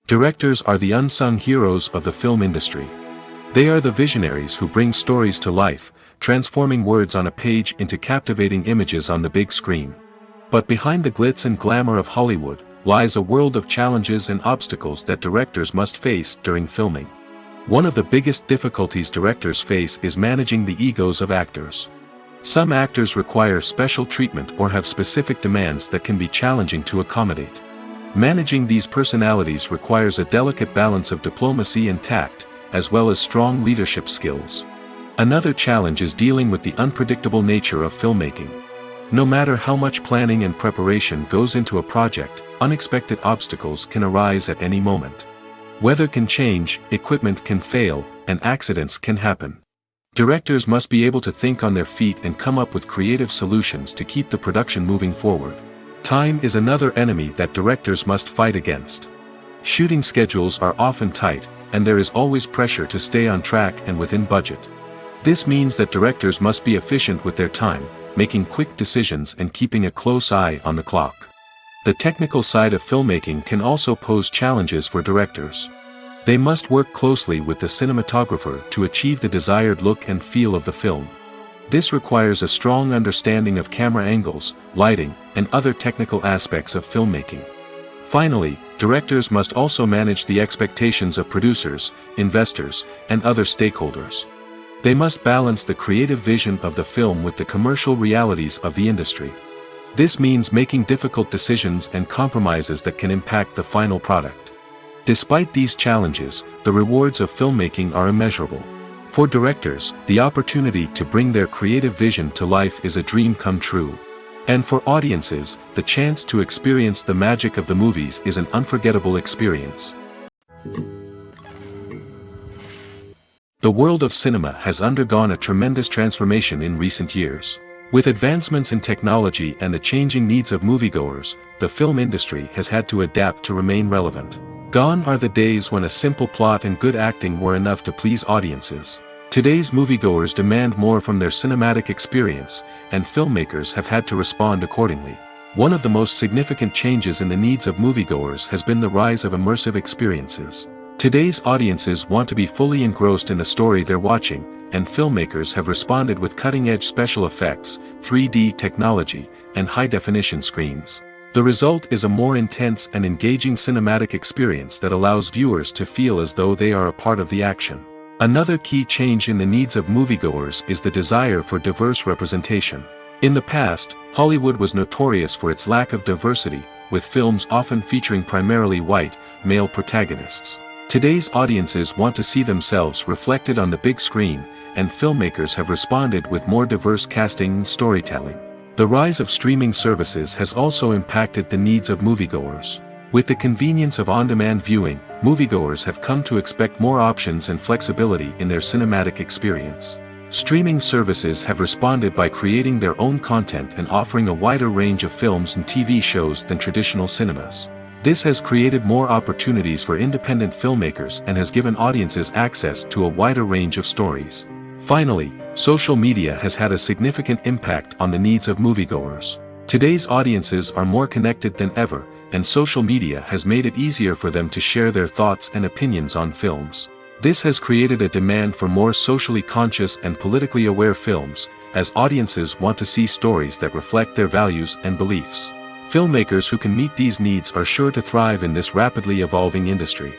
Directors are the unsung heroes of the film industry. They are the visionaries who bring stories to life, transforming words on a page into captivating images on the big screen. But behind the glitz and glamour of Hollywood lies a world of challenges and obstacles that directors must face during filming. One of the biggest difficulties directors face is managing the egos of actors. Some actors require special treatment or have specific demands that can be challenging to accommodate. Managing these personalities requires a delicate balance of diplomacy and tact, as well as strong leadership skills. Another challenge is dealing with the unpredictable nature of filmmaking. No matter how much planning and preparation goes into a project, unexpected obstacles can arise at any moment. Weather can change, equipment can fail, and accidents can happen. Directors must be able to think on their feet and come up with creative solutions to keep the production moving forward. Time is another enemy that directors must fight against. Shooting schedules are often tight, and there is always pressure to stay on track and within budget. This means that directors must be efficient with their time, making quick decisions and keeping a close eye on the clock. The technical side of filmmaking can also pose challenges for directors. They must work closely with the cinematographer to achieve the desired look and feel of the film. This requires a strong understanding of camera angles, lighting, and other technical aspects of filmmaking. Finally, directors must also manage the expectations of producers, investors, and other stakeholders. They must balance the creative vision of the film with the commercial realities of the industry. This means making difficult decisions and compromises that can impact the final product. Despite these challenges, the rewards of filmmaking are immeasurable. For directors, the opportunity to bring their creative vision to life is a dream come true. And for audiences, the chance to experience the magic of the movies is an unforgettable experience. The world of cinema has undergone a tremendous transformation in recent years. With advancements in technology and the changing needs of moviegoers, the film industry has had to adapt to remain relevant. Gone are the days when a simple plot and good acting were enough to please audiences. Today's moviegoers demand more from their cinematic experience, and filmmakers have had to respond accordingly. One of the most significant changes in the needs of moviegoers has been the rise of immersive experiences. Today's audiences want to be fully engrossed in the story they're watching, and filmmakers have responded with cutting-edge special effects, 3D technology, and high-definition screens. The result is a more intense and engaging cinematic experience that allows viewers to feel as though they are a part of the action. Another key change in the needs of moviegoers is the desire for diverse representation. In the past, Hollywood was notorious for its lack of diversity, with films often featuring primarily white, male protagonists. Today's audiences want to see themselves reflected on the big screen, and filmmakers have responded with more diverse casting and storytelling. The rise of streaming services has also impacted the needs of moviegoers. With the convenience of on-demand viewing, moviegoers have come to expect more options and flexibility in their cinematic experience. Streaming services have responded by creating their own content and offering a wider range of films and TV shows than traditional cinemas. This has created more opportunities for independent filmmakers and has given audiences access to a wider range of stories. Finally, social media has had a significant impact on the needs of moviegoers. Today's audiences are more connected than ever, and social media has made it easier for them to share their thoughts and opinions on films. This has created a demand for more socially conscious and politically aware films, as audiences want to see stories that reflect their values and beliefs. Filmmakers who can meet these needs are sure to thrive in this rapidly evolving industry.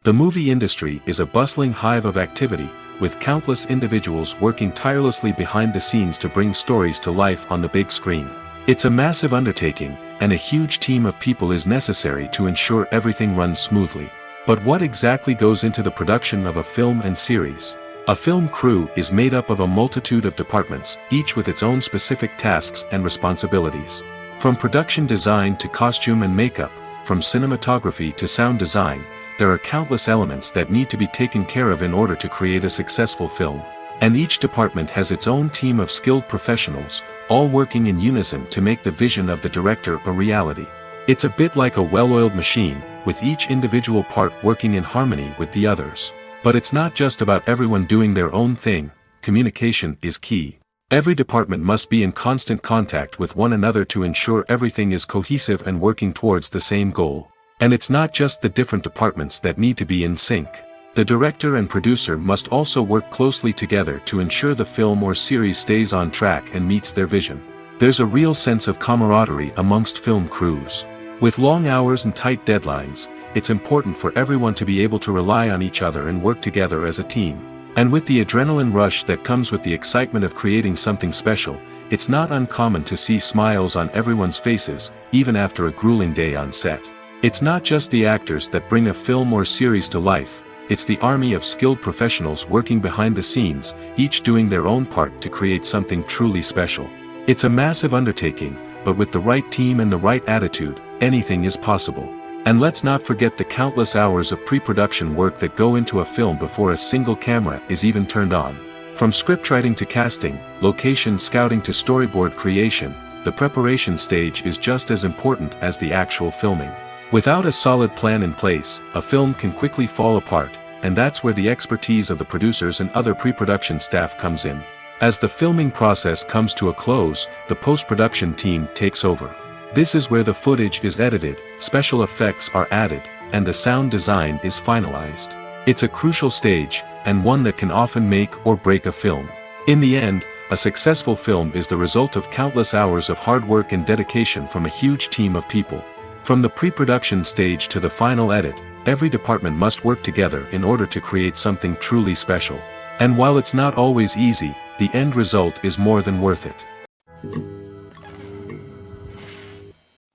The movie industry is a bustling hive of activity, with countless individuals working tirelessly behind the scenes to bring stories to life on the big screen. It's a massive undertaking, and a huge team of people is necessary to ensure everything runs smoothly. But what exactly goes into the production of a film and series? A film crew is made up of a multitude of departments, each with its own specific tasks and responsibilities. From production design to costume and makeup, from cinematography to sound design, there are countless elements that need to be taken care of in order to create a successful film. And each department has its own team of skilled professionals, all working in unison to make the vision of the director a reality. It's a bit like a well-oiled machine, with each individual part working in harmony with the others. But it's not just about everyone doing their own thing. Communication is key. Every department must be in constant contact with one another to ensure everything is cohesive and working towards the same goal. And it's not just the different departments that need to be in sync. The director and producer must also work closely together to ensure the film or series stays on track and meets their vision. There's a real sense of camaraderie amongst film crews. With long hours and tight deadlines, it's important for everyone to be able to rely on each other and work together as a team. And with the adrenaline rush that comes with the excitement of creating something special, it's not uncommon to see smiles on everyone's faces, even after a grueling day on set. It's not just the actors that bring a film or series to life, it's the army of skilled professionals working behind the scenes, each doing their own part to create something truly special. It's a massive undertaking, but with the right team and the right attitude, anything is possible. And let's not forget the countless hours of pre-production work that go into a film before a single camera is even turned on. From scriptwriting to casting, location scouting to storyboard creation, the preparation stage is just as important as the actual filming. Without a solid plan in place, a film can quickly fall apart, and that's where the expertise of the producers and other pre-production staff comes in. As the filming process comes to a close, the post-production team takes over. This is where the footage is edited, special effects are added, and the sound design is finalized. It's a crucial stage, and one that can often make or break a film. In the end, a successful film is the result of countless hours of hard work and dedication from a huge team of people. From the pre-production stage to the final edit, every department must work together in order to create something truly special. And while it's not always easy, the end result is more than worth it.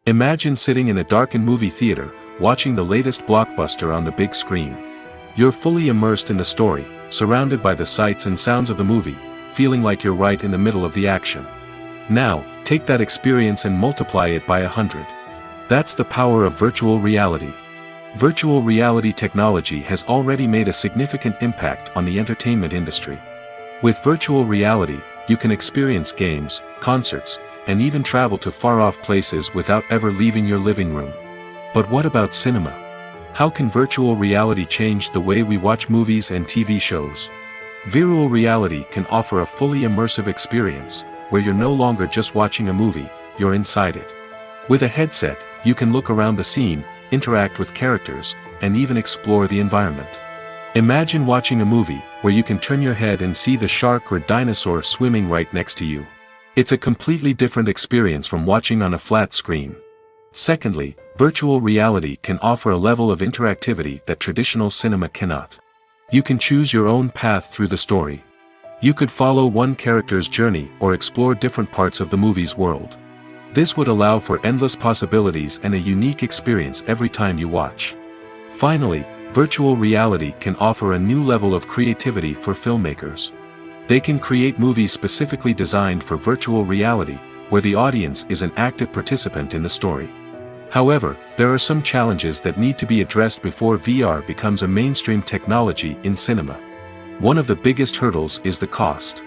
Imagine sitting in a darkened movie theater, watching the latest blockbuster on the big screen. You're fully immersed in the story, surrounded by the sights and sounds of the movie, feeling like you're right in the middle of the action. Now, take that experience and multiply it by 100. That's the power of virtual reality. Virtual reality technology has already made a significant impact on the entertainment industry. With virtual reality, you can experience games, concerts, and even travel to far-off places without ever leaving your living room. But what about cinema? How can virtual reality change the way we watch movies and TV shows? Virtual reality can offer a fully immersive experience, where you're no longer just watching a movie, you're inside it. With a headset, you can look around the scene, interact with characters, and even explore the environment. Imagine watching a movie where you can turn your head and see the shark or dinosaur swimming right next to you. It's a completely different experience from watching on a flat screen. Secondly, virtual reality can offer a level of interactivity that traditional cinema cannot. You can choose your own path through the story. You could follow one character's journey or explore different parts of the movie's world. This would allow for endless possibilities and a unique experience every time you watch. Finally, virtual reality can offer a new level of creativity for filmmakers. They can create movies specifically designed for virtual reality, where the audience is an active participant in the story. However, there are some challenges that need to be addressed before VR becomes a mainstream technology in cinema. One of the biggest hurdles is the cost.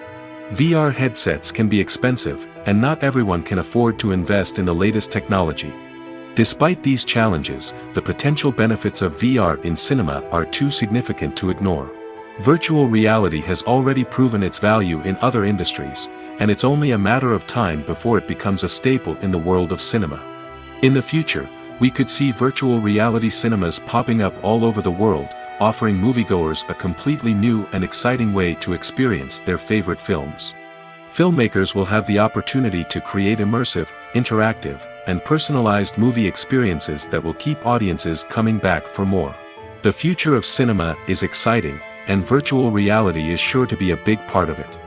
VR headsets can be expensive, and not everyone can afford to invest in the latest technology. Despite these challenges, the potential benefits of VR in cinema are too significant to ignore. Virtual reality has already proven its value in other industries, and it's only a matter of time before it becomes a staple in the world of cinema. In the future, we could see virtual reality cinemas popping up all over the world, offering moviegoers a completely new and exciting way to experience their favorite films. Filmmakers will have the opportunity to create immersive, interactive, and personalized movie experiences that will keep audiences coming back for more. The future of cinema is exciting, and virtual reality is sure to be a big part of it.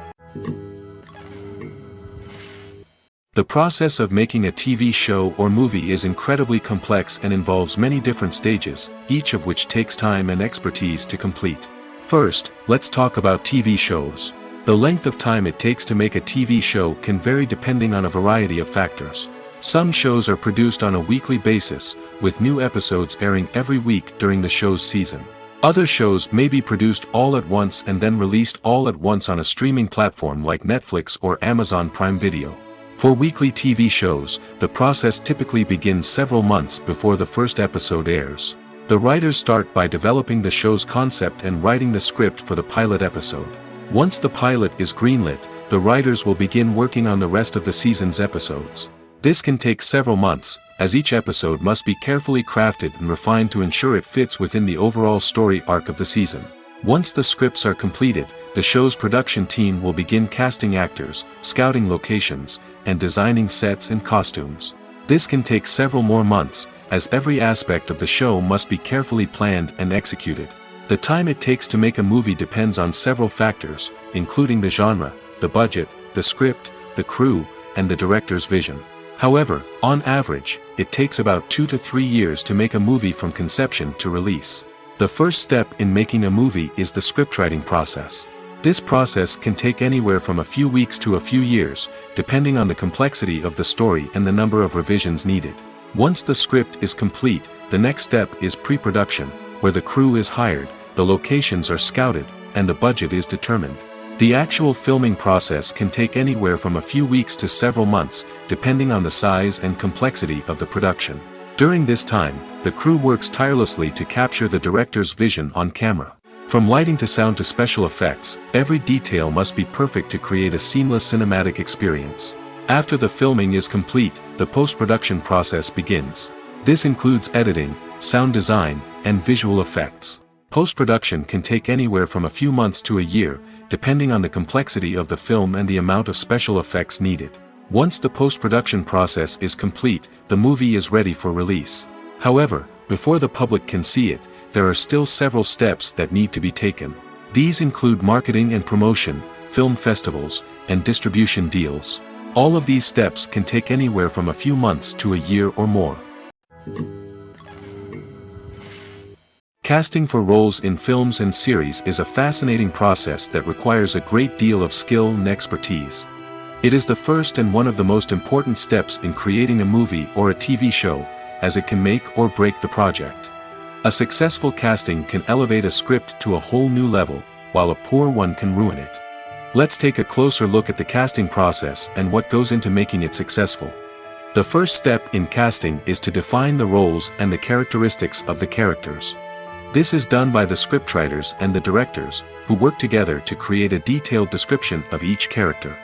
The process of making a TV show or movie is incredibly complex and involves many different stages, each of which takes time and expertise to complete. First, let's talk about TV shows. The length of time it takes to make a TV show can vary depending on a variety of factors. Some shows are produced on a weekly basis, with new episodes airing every week during the show's season. Other shows may be produced all at once and then released all at once on a streaming platform like Netflix or Amazon Prime Video. For weekly TV shows, the process typically begins several months before the first episode airs. The writers start by developing the show's concept and writing the script for the pilot episode. Once the pilot is greenlit, the writers will begin working on the rest of the season's episodes. This can take several months, as each episode must be carefully crafted and refined to ensure it fits within the overall story arc of the season. Once the scripts are completed, the show's production team will begin casting actors, scouting locations, and designing sets and costumes. This can take several more months, as every aspect of the show must be carefully planned and executed. The time it takes to make a movie depends on several factors, including the genre, the budget, the script, the crew, and the director's vision. However, on average, it takes about 2 to 3 years to make a movie from conception to release. The first step in making a movie is the scriptwriting process. This process can take anywhere from a few weeks to a few years, depending on the complexity of the story and the number of revisions needed. Once the script is complete, the next step is pre-production, where the crew is hired, the locations are scouted, and the budget is determined. The actual filming process can take anywhere from a few weeks to several months, depending on the size and complexity of the production. During this time, the crew works tirelessly to capture the director's vision on camera. From lighting to sound to special effects, every detail must be perfect to create a seamless cinematic experience. After the filming is complete, the post-production process begins. This includes editing, sound design, and visual effects. Post-production can take anywhere from a few months to a year, depending on the complexity of the film and the amount of special effects needed. Once the post-production process is complete, the movie is ready for release. However, before the public can see it, there are still several steps that need to be taken. These include marketing and promotion, film festivals, and distribution deals. All of these steps can take anywhere from a few months to a year or more. Casting for roles in films and series is a fascinating process that requires a great deal of skill and expertise. It is the first and one of the most important steps in creating a movie or a TV show, as it can make or break the project. A successful casting can elevate a script to a whole new level, while a poor one can ruin it. Let's take a closer look at the casting process and what goes into making it successful. The first step in casting is to define the roles and the characteristics of the characters. This is done by the scriptwriters and the directors, who work together to create a detailed description of each character.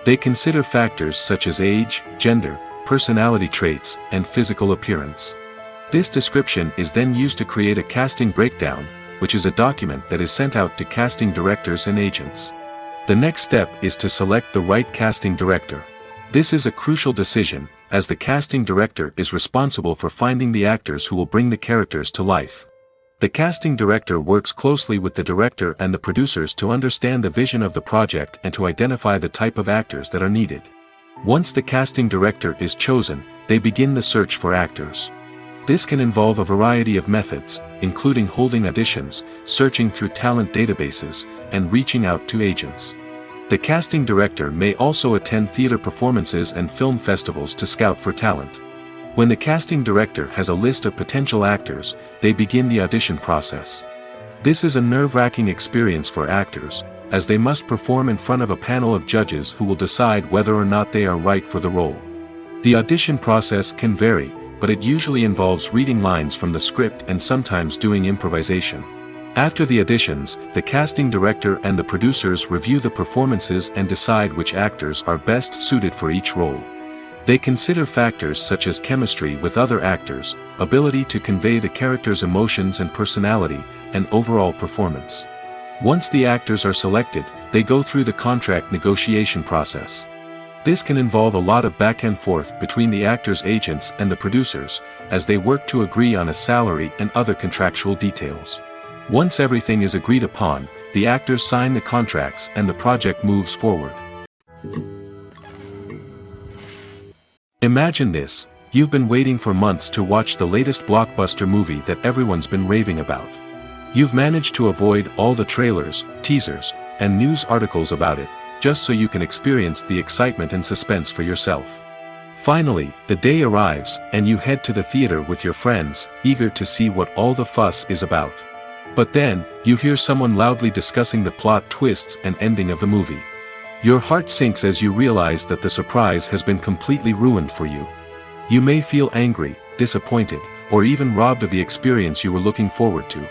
They consider factors such as age, gender, personality traits, and physical appearance. This description is then used to create a casting breakdown, which is a document that is sent out to casting directors and agents. The next step is to select the right casting director. This is a crucial decision, as the casting director is responsible for finding the actors who will bring the characters to life. The casting director works closely with the director and the producers to understand the vision of the project and to identify the type of actors that are needed. Once the casting director is chosen, they begin the search for actors. This can involve a variety of methods, including holding auditions, searching through talent databases, and reaching out to agents. The casting director may also attend theater performances and film festivals to scout for talent. When the casting director has a list of potential actors, they begin the audition process. This is a nerve-wracking experience for actors, as they must perform in front of a panel of judges who will decide whether or not they are right for the role. The audition process can vary, but it usually involves reading lines from the script and sometimes doing improvisation. After the auditions, the casting director and the producers review the performances and decide which actors are best suited for each role. They consider factors such as chemistry with other actors, ability to convey the character's emotions and personality, and overall performance. Once the actors are selected, they go through the contract negotiation process. This can involve a lot of back and forth between the actors' agents and the producers, as they work to agree on a salary and other contractual details. Once everything is agreed upon, the actors sign the contracts and the project moves forward. Imagine this: you've been waiting for months to watch the latest blockbuster movie that everyone's been raving about. You've managed to avoid all the trailers, teasers, and news articles about it, just so you can experience the excitement and suspense for yourself. Finally, the day arrives, and you head to the theater with your friends, eager to see what all the fuss is about. But then, you hear someone loudly discussing the plot twists and ending of the movie. Your heart sinks as you realize that the surprise has been completely ruined for you. You may feel angry, disappointed, or even robbed of the experience you were looking forward to.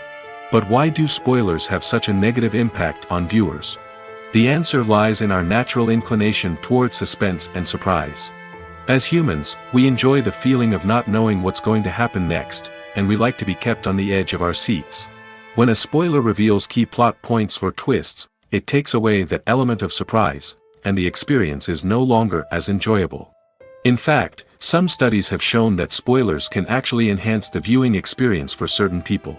But why do spoilers have such a negative impact on viewers? The answer lies in our natural inclination towards suspense and surprise. As humans, we enjoy the feeling of not knowing what's going to happen next, and we like to be kept on the edge of our seats. When a spoiler reveals key plot points or twists, it takes away that element of surprise, and the experience is no longer as enjoyable. In fact, some studies have shown that spoilers can actually enhance the viewing experience for certain people.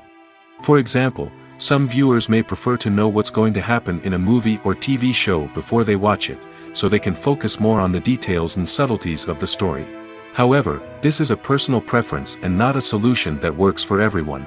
For example, some viewers may prefer to know what's going to happen in a movie or TV show before they watch it, so they can focus more on the details and subtleties of the story. However, this is a personal preference and not a solution that works for everyone.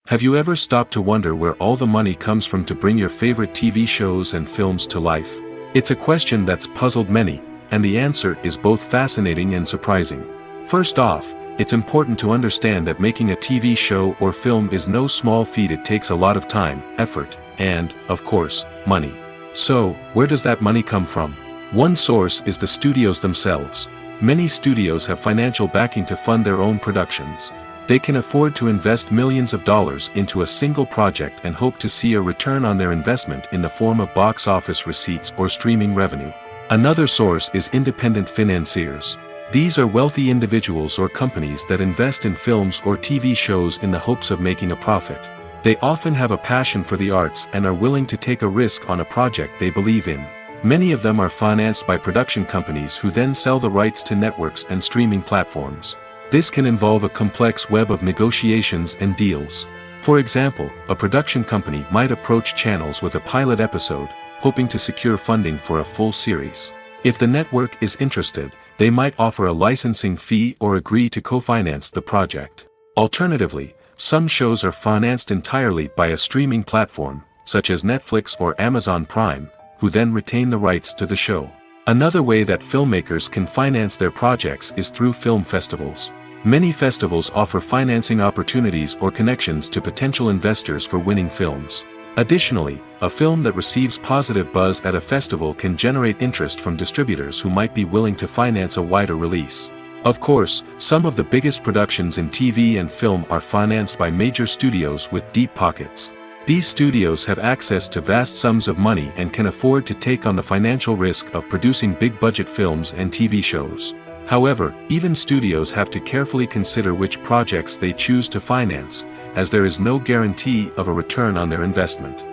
Have you ever stopped to wonder where all the money comes from to bring your favorite TV shows and films to life? It's a question that's puzzled many, and the answer is both fascinating and surprising. First off, it's important to understand that making a TV show or film is no small feat. It takes a lot of time, effort, and, of course, money. So, where does that money come from? One source is the studios themselves. Many studios have financial backing to fund their own productions. They can afford to invest millions of dollars into a single project and hope to see a return on their investment in the form of box office receipts or streaming revenue. Another source is independent financiers. These are wealthy individuals or companies that invest in films or TV shows in the hopes of making a profit. They often have a passion for the arts and are willing to take a risk on a project they believe in. Many of them are financed by production companies who then sell the rights to networks and streaming platforms. This can involve a complex web of negotiations and deals. For example, a production company might approach channels with a pilot episode, hoping to secure funding for a full series. If the network is interested, they might offer a licensing fee or agree to co-finance the project. Alternatively, some shows are financed entirely by a streaming platform, such as Netflix or Amazon Prime, who then retain the rights to the show. Another way that filmmakers can finance their projects is through film festivals. Many festivals offer financing opportunities or connections to potential investors for winning films. Additionally, a film that receives positive buzz at a festival can generate interest from distributors who might be willing to finance a wider release. Of course, some of the biggest productions in TV and film are financed by major studios with deep pockets. These studios have access to vast sums of money and can afford to take on the financial risk of producing big-budget films and TV shows. However, even studios have to carefully consider which projects they choose to finance, as there is no guarantee of a return on their investment.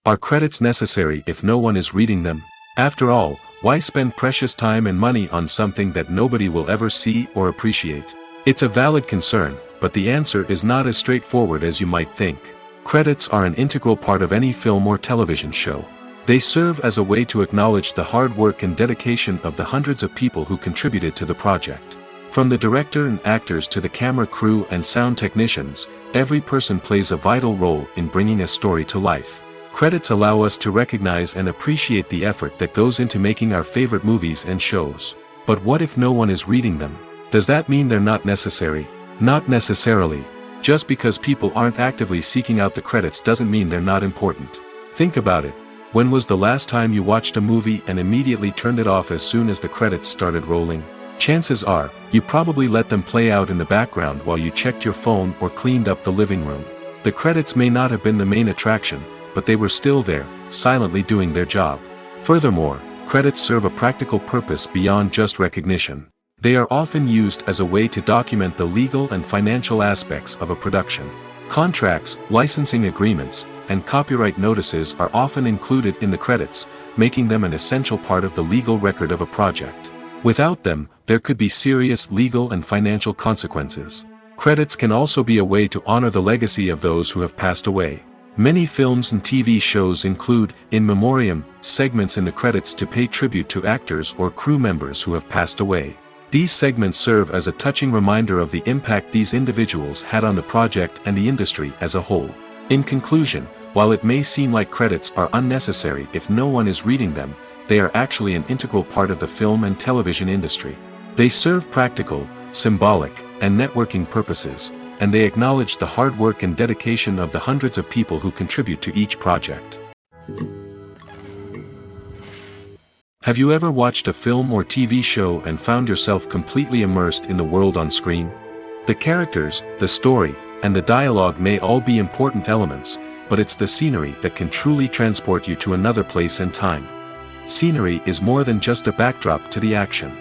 Are credits necessary if no one is reading them? After all, why spend precious time and money on something that nobody will ever see or appreciate? It's a valid concern, but the answer is not as straightforward as you might think. Credits are an integral part of any film or television show. They serve as a way to acknowledge the hard work and dedication of the hundreds of people who contributed to the project. From the director and actors to the camera crew and sound technicians, every person plays a vital role in bringing a story to life. Credits allow us to recognize and appreciate the effort that goes into making our favorite movies and shows. But what if no one is reading them? Does that mean they're not necessary? Not necessarily. Just because people aren't actively seeking out the credits doesn't mean they're not important. Think about it. When was the last time you watched a movie and immediately turned it off as soon as the credits started rolling? Chances are, you probably let them play out in the background while you checked your phone or cleaned up the living room. The credits may not have been the main attraction, but they were still there, silently doing their job. Furthermore, credits serve a practical purpose beyond just recognition. They are often used as a way to document the legal and financial aspects of a production. Contracts, licensing agreements, and copyright notices are often included in the credits, making them an essential part of the legal record of a project. Without them, there could be serious legal and financial consequences. Credits can also be a way to honor the legacy of those who have passed away. Many films and TV shows include, in memoriam, segments in the credits to pay tribute to actors or crew members who have passed away. These segments serve as a touching reminder of the impact these individuals had on the project and the industry as a whole. In conclusion, while it may seem like credits are unnecessary if no one is reading them, they are actually an integral part of the film and television industry. They serve practical, symbolic, and networking purposes, and they acknowledge the hard work and dedication of the hundreds of people who contribute to each project. Have you ever watched a film or TV show and found yourself completely immersed in the world on screen? The characters, the story, and the dialogue may all be important elements, but it's the scenery that can truly transport you to another place and time. Scenery is more than just a backdrop to the action.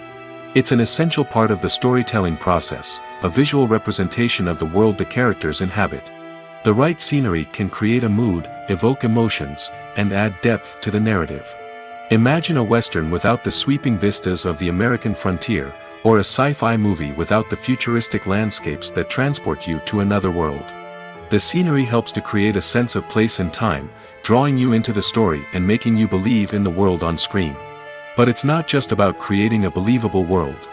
It's an essential part of the storytelling process, a visual representation of the world the characters inhabit. The right scenery can create a mood, evoke emotions, and add depth to the narrative. Imagine a Western without the sweeping vistas of the American frontier, or a sci-fi movie without the futuristic landscapes that transport you to another world. The scenery helps to create a sense of place and time, drawing you into the story and making you believe in the world on screen. But it's not just about creating a believable world.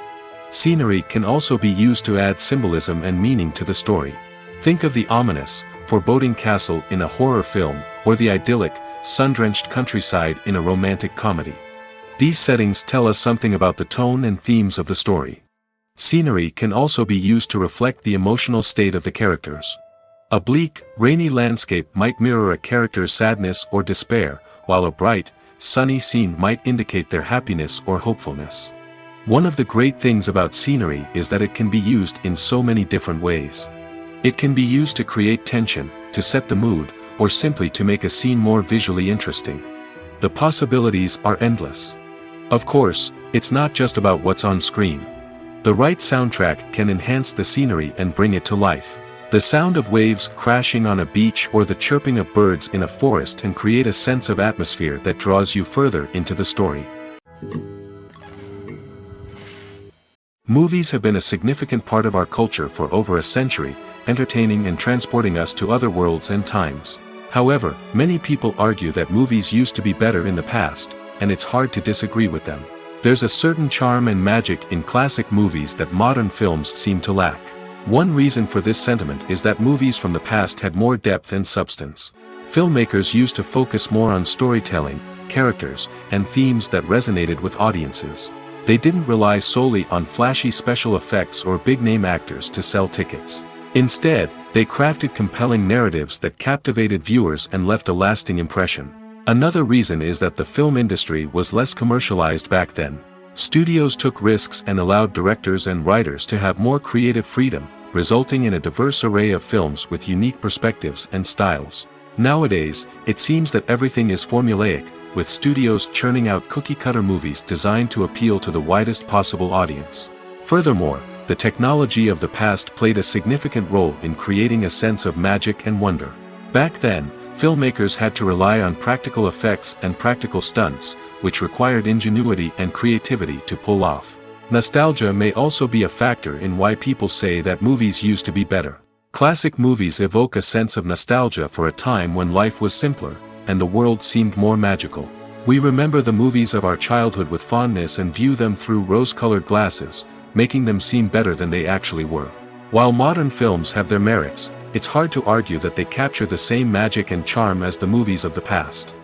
Scenery can also be used to add symbolism and meaning to the story. Think of the ominous, foreboding castle in a horror film, or the idyllic, sun-drenched countryside in a romantic comedy. These settings tell us something about the tone and themes of the story. Scenery can also be used to reflect the emotional state of the characters. A bleak, rainy landscape might mirror a character's sadness or despair, while a bright, sunny scene might indicate their happiness or hopefulness. One of the great things about scenery is that it can be used in so many different ways. It can be used to create tension, to set the mood, or simply to make a scene more visually interesting. The possibilities are endless. Of course, it's not just about what's on screen. The right soundtrack can enhance the scenery and bring it to life. The sound of waves crashing on a beach or the chirping of birds in a forest can create a sense of atmosphere that draws you further into the story. Movies have been a significant part of our culture for over a century, entertaining and transporting us to other worlds and times. However, many people argue that movies used to be better in the past, and it's hard to disagree with them. There's a certain charm and magic in classic movies that modern films seem to lack. One reason for this sentiment is that movies from the past had more depth and substance. Filmmakers used to focus more on storytelling, characters, and themes that resonated with audiences. They didn't rely solely on flashy special effects or big-name actors to sell tickets. Instead, they crafted compelling narratives that captivated viewers and left a lasting impression. Another reason is that the film industry was less commercialized back then. Studios took risks and allowed directors and writers to have more creative freedom, resulting in a diverse array of films with unique perspectives and styles. Nowadays, it seems that everything is formulaic, with studios churning out cookie-cutter movies designed to appeal to the widest possible audience. Furthermore, the technology of the past played a significant role in creating a sense of magic and wonder. Back then, filmmakers had to rely on practical effects and practical stunts, which required ingenuity and creativity to pull off. Nostalgia may also be a factor in why people say that movies used to be better. Classic movies evoke a sense of nostalgia for a time when life was simpler, and the world seemed more magical. We remember the movies of our childhood with fondness and view them through rose-colored glasses, making them seem better than they actually were. While modern films have their merits, it's hard to argue that they capture the same magic and charm as the movies of the past.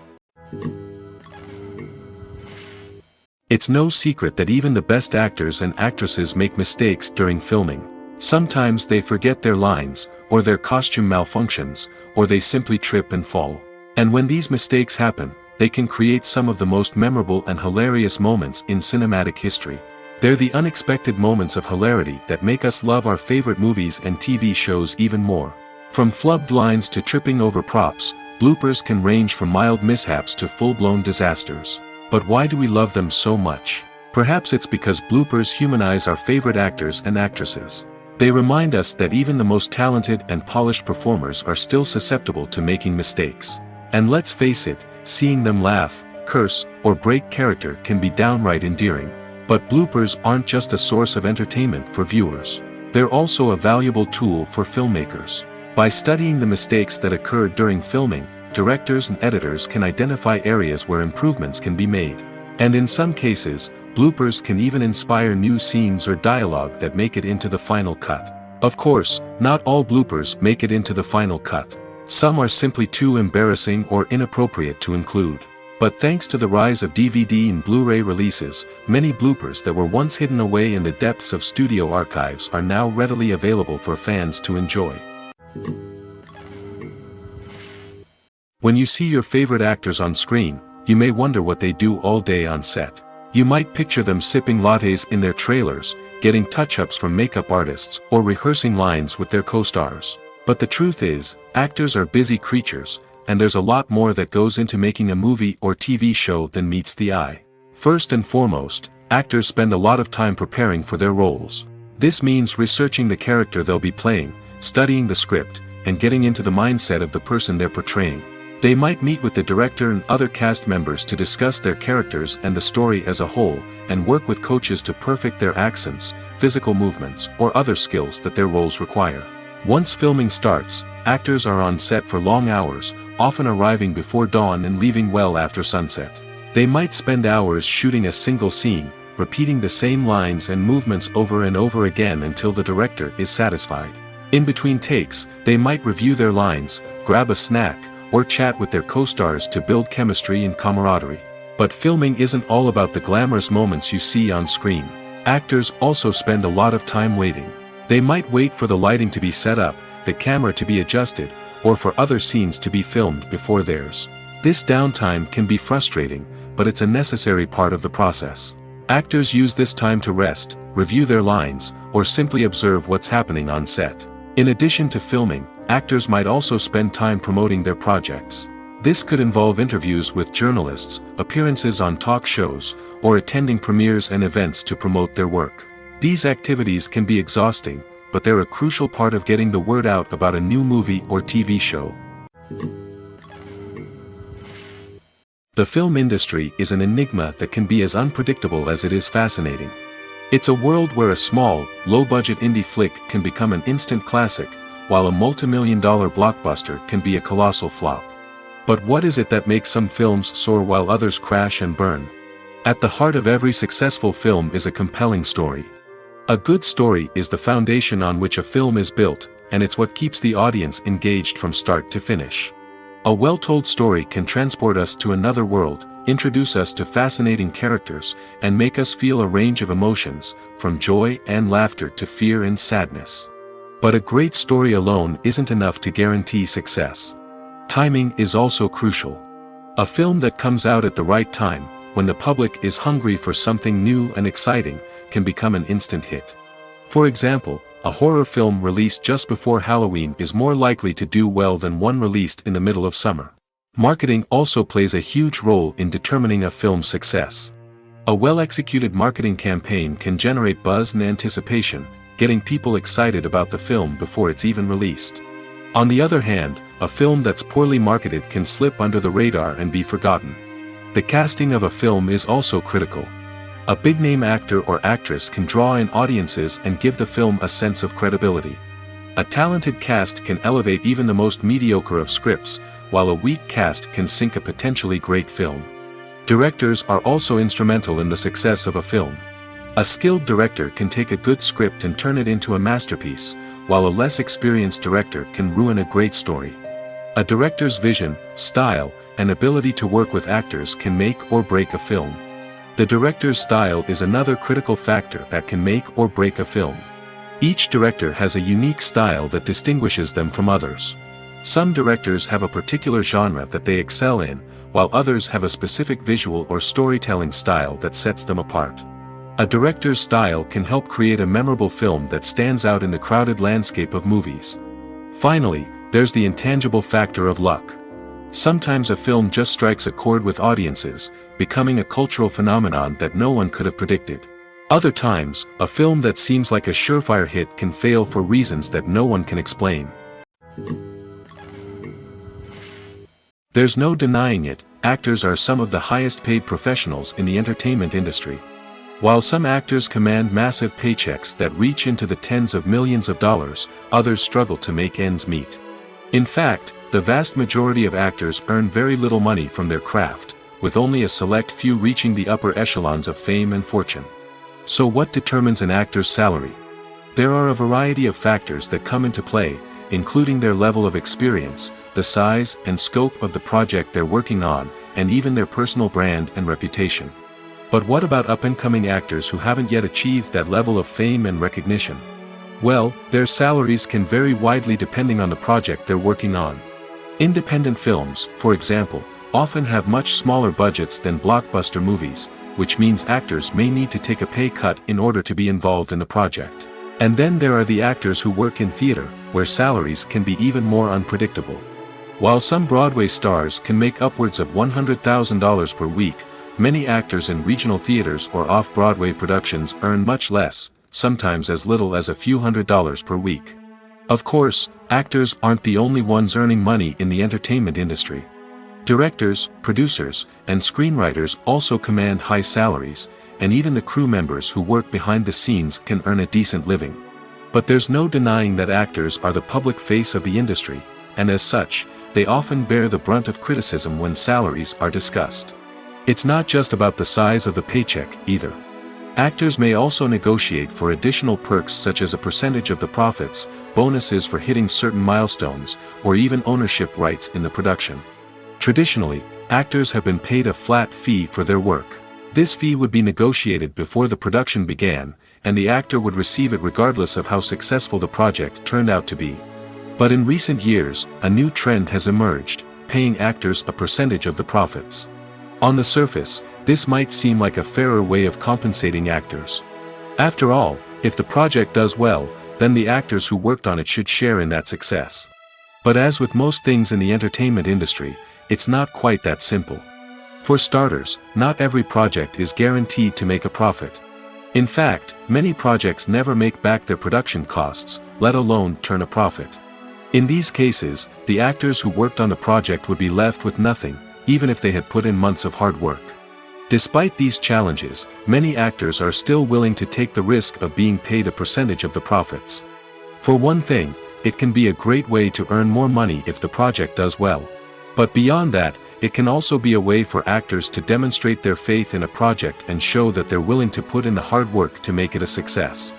It's no secret that even the best actors and actresses make mistakes during filming. Sometimes they forget their lines, or their costume malfunctions, or they simply trip and fall. And when these mistakes happen, they can create some of the most memorable and hilarious moments in cinematic history. They're the unexpected moments of hilarity that make us love our favorite movies and TV shows even more. From flubbed lines to tripping over props, bloopers can range from mild mishaps to full-blown disasters. But why do we love them so much? Perhaps it's because bloopers humanize our favorite actors and actresses. They remind us that even the most talented and polished performers are still susceptible to making mistakes. And let's face it, seeing them laugh, curse, or break character can be downright endearing. But bloopers aren't just a source of entertainment for viewers. They're also a valuable tool for filmmakers. By studying the mistakes that occurred during filming, directors and editors can identify areas where improvements can be made. And in some cases, bloopers can even inspire new scenes or dialogue that make it into the final cut. Of course, not all bloopers make it into the final cut. Some are simply too embarrassing or inappropriate to include. But thanks to the rise of DVD and Blu-ray releases, many bloopers that were once hidden away in the depths of studio archives are now readily available for fans to enjoy. When you see your favorite actors on screen, you may wonder what they do all day on set. You might picture them sipping lattes in their trailers, getting touch-ups from makeup artists, or rehearsing lines with their co-stars. But the truth is, actors are busy creatures, and there's a lot more that goes into making a movie or TV show than meets the eye. First and foremost, actors spend a lot of time preparing for their roles. This means researching the character they'll be playing, studying the script, and getting into the mindset of the person they're portraying. They might meet with the director and other cast members to discuss their characters and the story as a whole, and work with coaches to perfect their accents, physical movements, or other skills that their roles require. Once filming starts, actors are on set for long hours, often arriving before dawn and leaving well after sunset. They might spend hours shooting a single scene, repeating the same lines and movements over and over again until the director is satisfied. In between takes, they might review their lines, grab a snack, or chat with their co-stars to build chemistry and camaraderie. But filming isn't all about the glamorous moments you see on screen. Actors also spend a lot of time waiting. They might wait for the lighting to be set up, the camera to be adjusted, or for other scenes to be filmed before theirs. This downtime can be frustrating, but it's a necessary part of the process. Actors use this time to rest, review their lines, or simply observe what's happening on set. In addition to filming, actors might also spend time promoting their projects. This could involve interviews with journalists, appearances on talk shows, or attending premieres and events to promote their work. These activities can be exhausting, but they're a crucial part of getting the word out about a new movie or TV show. The film industry is an enigma that can be as unpredictable as it is fascinating. It's a world where a small, low-budget indie flick can become an instant classic, while a multi-million-dollar blockbuster can be a colossal flop. But what is it that makes some films soar while others crash and burn? At the heart of every successful film is a compelling story. A good story is the foundation on which a film is built, and it's what keeps the audience engaged from start to finish. A well-told story can transport us to another world, introduce us to fascinating characters, and make us feel a range of emotions, from joy and laughter to fear and sadness. But a great story alone isn't enough to guarantee success. Timing is also crucial. A film that comes out at the right time, when the public is hungry for something new and exciting, can become an instant hit. For example, a horror film released just before Halloween is more likely to do well than one released in the middle of summer. Marketing also plays a huge role in determining a film's success. A well-executed marketing campaign can generate buzz and anticipation, getting people excited about the film before it's even released. On the other hand, a film that's poorly marketed can slip under the radar and be forgotten. The casting of a film is also critical. A big-name actor or actress can draw in audiences and give the film a sense of credibility. A talented cast can elevate even the most mediocre of scripts, while a weak cast can sink a potentially great film. Directors are also instrumental in the success of a film. A skilled director can take a good script and turn it into a masterpiece, while a less experienced director can ruin a great story. A director's vision, style, and ability to work with actors can make or break a film. The director's style is another critical factor that can make or break a film. Each director has a unique style that distinguishes them from others. Some directors have a particular genre that they excel in, while others have a specific visual or storytelling style that sets them apart. A director's style can help create a memorable film that stands out in the crowded landscape of movies. Finally, there's the intangible factor of luck. Sometimes a film just strikes a chord with audiences, becoming a cultural phenomenon that no one could have predicted. Other times, a film that seems like a surefire hit can fail for reasons that no one can explain. There's no denying it, actors are some of the highest paid professionals in the entertainment industry. While some actors command massive paychecks that reach into the tens of millions of dollars, others struggle to make ends meet. In fact, the vast majority of actors earn very little money from their craft, with only a select few reaching the upper echelons of fame and fortune. So what determines an actor's salary? There are a variety of factors that come into play, including their level of experience, the size and scope of the project they're working on, and even their personal brand and reputation. But what about up-and-coming actors who haven't yet achieved that level of fame and recognition? Well, their salaries can vary widely depending on the project they're working on. Independent films, for example, often have much smaller budgets than blockbuster movies, which means actors may need to take a pay cut in order to be involved in the project. And then there are the actors who work in theater, where salaries can be even more unpredictable. While some Broadway stars can make upwards of $100,000 per week, many actors in regional theaters or off-Broadway productions earn much less, sometimes as little as a few $100s per week. Of course, actors aren't the only ones earning money in the entertainment industry. Directors, producers, and screenwriters also command high salaries, and even the crew members who work behind the scenes can earn a decent living. But there's no denying that actors are the public face of the industry, and as such, they often bear the brunt of criticism when salaries are discussed. It's not just about the size of the paycheck, either. Actors may also negotiate for additional perks such as a percentage of the profits, bonuses for hitting certain milestones, or even ownership rights in the production. Traditionally, actors have been paid a flat fee for their work. This fee would be negotiated before the production began, and the actor would receive it regardless of how successful the project turned out to be. But in recent years, a new trend has emerged, paying actors a percentage of the profits. On the surface, this might seem like a fairer way of compensating actors. After all, if the project does well, then the actors who worked on it should share in that success. But as with most things in the entertainment industry, it's not quite that simple. For starters, not every project is guaranteed to make a profit. In fact, many projects never make back their production costs, let alone turn a profit. In these cases, the actors who worked on the project would be left with nothing, even if they had put in months of hard work. Despite these challenges, many actors are still willing to take the risk of being paid a percentage of the profits. For one thing, it can be a great way to earn more money if the project does well. But beyond that, it can also be a way for actors to demonstrate their faith in a project and show that they're willing to put in the hard work to make it a success.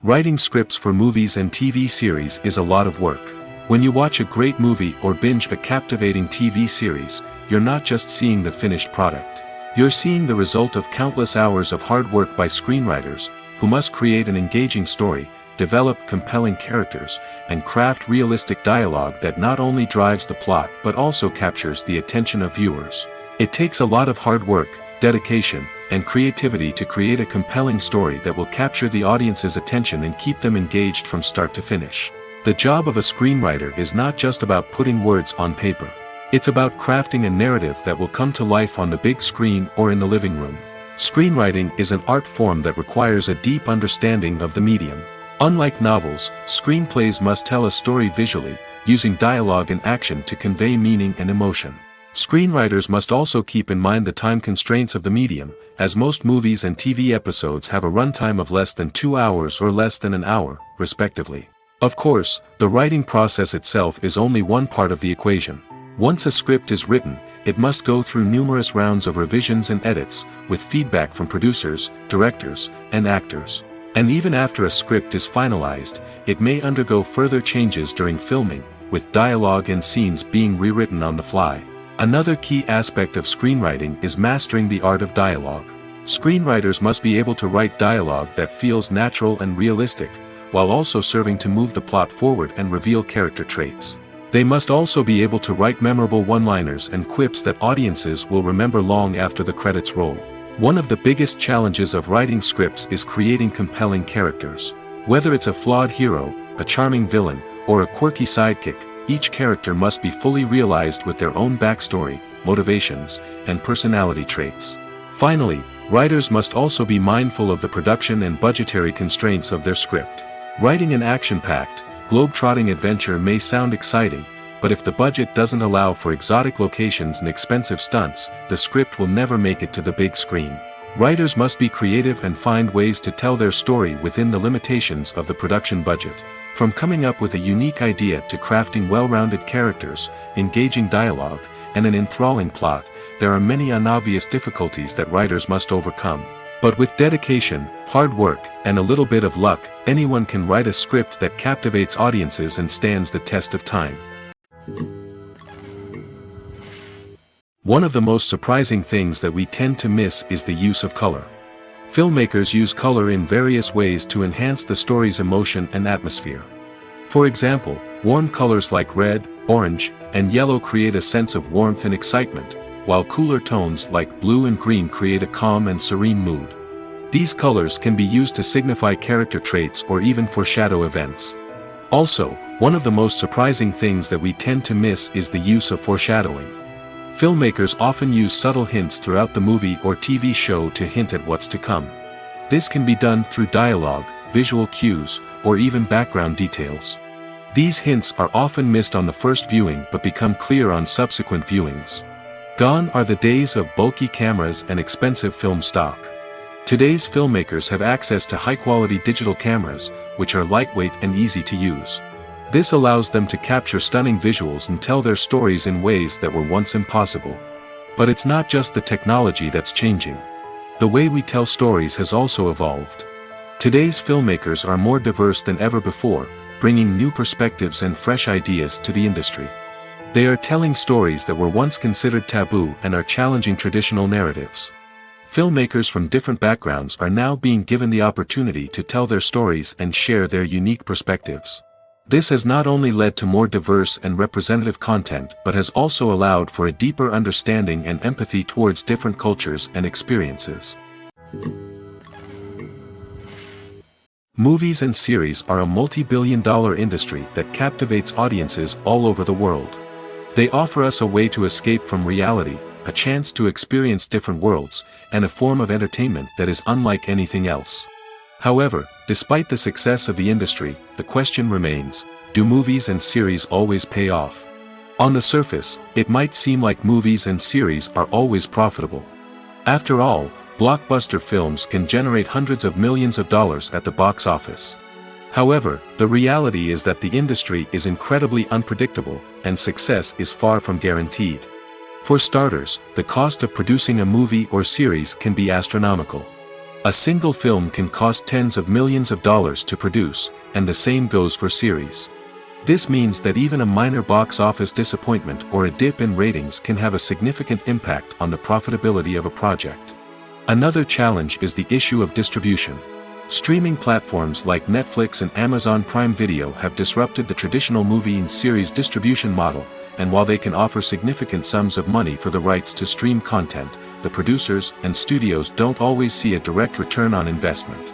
Writing scripts for movies and TV series is a lot of work. When you watch a great movie or binge a captivating TV series, you're not just seeing the finished product. You're seeing the result of countless hours of hard work by screenwriters, who must create an engaging story, develop compelling characters, and craft realistic dialogue that not only drives the plot but also captures the attention of viewers. It takes a lot of hard work, dedication, and creativity to create a compelling story that will capture the audience's attention and keep them engaged from start to finish. The job of a screenwriter is not just about putting words on paper. It's about crafting a narrative that will come to life on the big screen or in the living room. Screenwriting is an art form that requires a deep understanding of the medium. Unlike novels, screenplays must tell a story visually, using dialogue and action to convey meaning and emotion. Screenwriters must also keep in mind the time constraints of the medium, as most movies and TV episodes have a runtime of less than 2 hours or less than an hour, respectively. Of course, the writing process itself is only one part of the equation. Once a script is written, it must go through numerous rounds of revisions and edits, with feedback from producers, directors, and actors. And even after a script is finalized, it may undergo further changes during filming, with dialogue and scenes being rewritten on the fly. Another key aspect of screenwriting is mastering the art of dialogue. Screenwriters must be able to write dialogue that feels natural and realistic, while also serving to move the plot forward and reveal character traits. They must also be able to write memorable one-liners and quips that audiences will remember long after the credits roll. One of the biggest challenges of writing scripts is creating compelling characters. Whether it's a flawed hero, a charming villain, or a quirky sidekick, each character must be fully realized with their own backstory, motivations, and personality traits. Finally, writers must also be mindful of the production and budgetary constraints of their script. Writing an action-packed, globe-trotting adventure may sound exciting, but if the budget doesn't allow for exotic locations and expensive stunts, the script will never make it to the big screen. Writers must be creative and find ways to tell their story within the limitations of the production budget. From coming up with a unique idea to crafting well-rounded characters, engaging dialogue, and an enthralling plot, there are many unobvious difficulties that writers must overcome. But with dedication, hard work, and a little bit of luck, anyone can write a script that captivates audiences and stands the test of time. One of the most surprising things that we tend to miss is the use of color. Filmmakers use color in various ways to enhance the story's emotion and atmosphere. For example, warm colors like red, orange, and yellow create a sense of warmth and excitement, while cooler tones like blue and green create a calm and serene mood. These colors can be used to signify character traits or even foreshadow events. Also, one of the most surprising things that we tend to miss is the use of foreshadowing. Filmmakers often use subtle hints throughout the movie or TV show to hint at what's to come. This can be done through dialogue, visual cues, or even background details. These hints are often missed on the first viewing but become clear on subsequent viewings. Gone are the days of bulky cameras and expensive film stock. Today's filmmakers have access to high-quality digital cameras, which are lightweight and easy to use. This allows them to capture stunning visuals and tell their stories in ways that were once impossible. But it's not just the technology that's changing. The way we tell stories has also evolved. Today's filmmakers are more diverse than ever before, bringing new perspectives and fresh ideas to the industry. They are telling stories that were once considered taboo and are challenging traditional narratives. Filmmakers from different backgrounds are now being given the opportunity to tell their stories and share their unique perspectives. This has not only led to more diverse and representative content but has also allowed for a deeper understanding and empathy towards different cultures and experiences. Movies and series are a multi-billion-dollar industry that captivates audiences all over the world. They offer us a way to escape from reality, a chance to experience different worlds, and a form of entertainment that is unlike anything else. However, despite the success of the industry, the question remains, do movies and series always pay off? On the surface, it might seem like movies and series are always profitable. After all, blockbuster films can generate hundreds of millions of dollars at the box office. However, the reality is that the industry is incredibly unpredictable, and success is far from guaranteed. For starters, the cost of producing a movie or series can be astronomical. A single film can cost tens of millions of dollars to produce, and the same goes for series. This means that even a minor box office disappointment or a dip in ratings can have a significant impact on the profitability of a project. Another challenge is the issue of distribution. Streaming platforms like Netflix and Amazon Prime Video have disrupted the traditional movie and series distribution model, and while they can offer significant sums of money for the rights to stream content, the producers and studios don't always see a direct return on investment.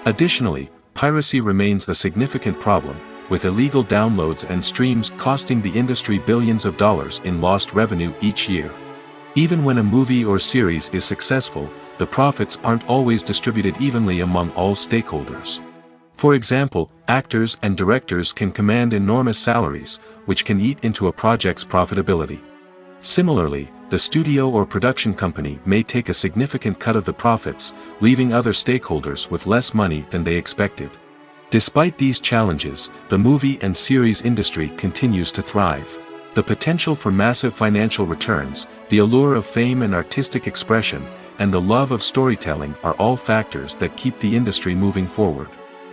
Additionally, piracy remains a significant problem, with illegal downloads and streams costing the industry billions of dollars in lost revenue each year. Even when a movie or series is successful, the profits aren't always distributed evenly among all stakeholders. For example, actors and directors can command enormous salaries, which can eat into a project's profitability. Similarly, the studio or production company may take a significant cut of the profits, leaving other stakeholders with less money than they expected. Despite these challenges, the movie and series industry continues to thrive. The potential for massive financial returns, the allure of fame and artistic expression, and the love of storytelling are all factors that keep the industry moving forward.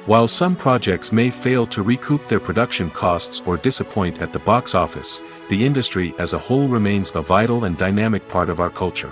While some projects may fail to recoup their production costs or disappoint at the box office, the industry as a whole remains a vital and dynamic part of our culture.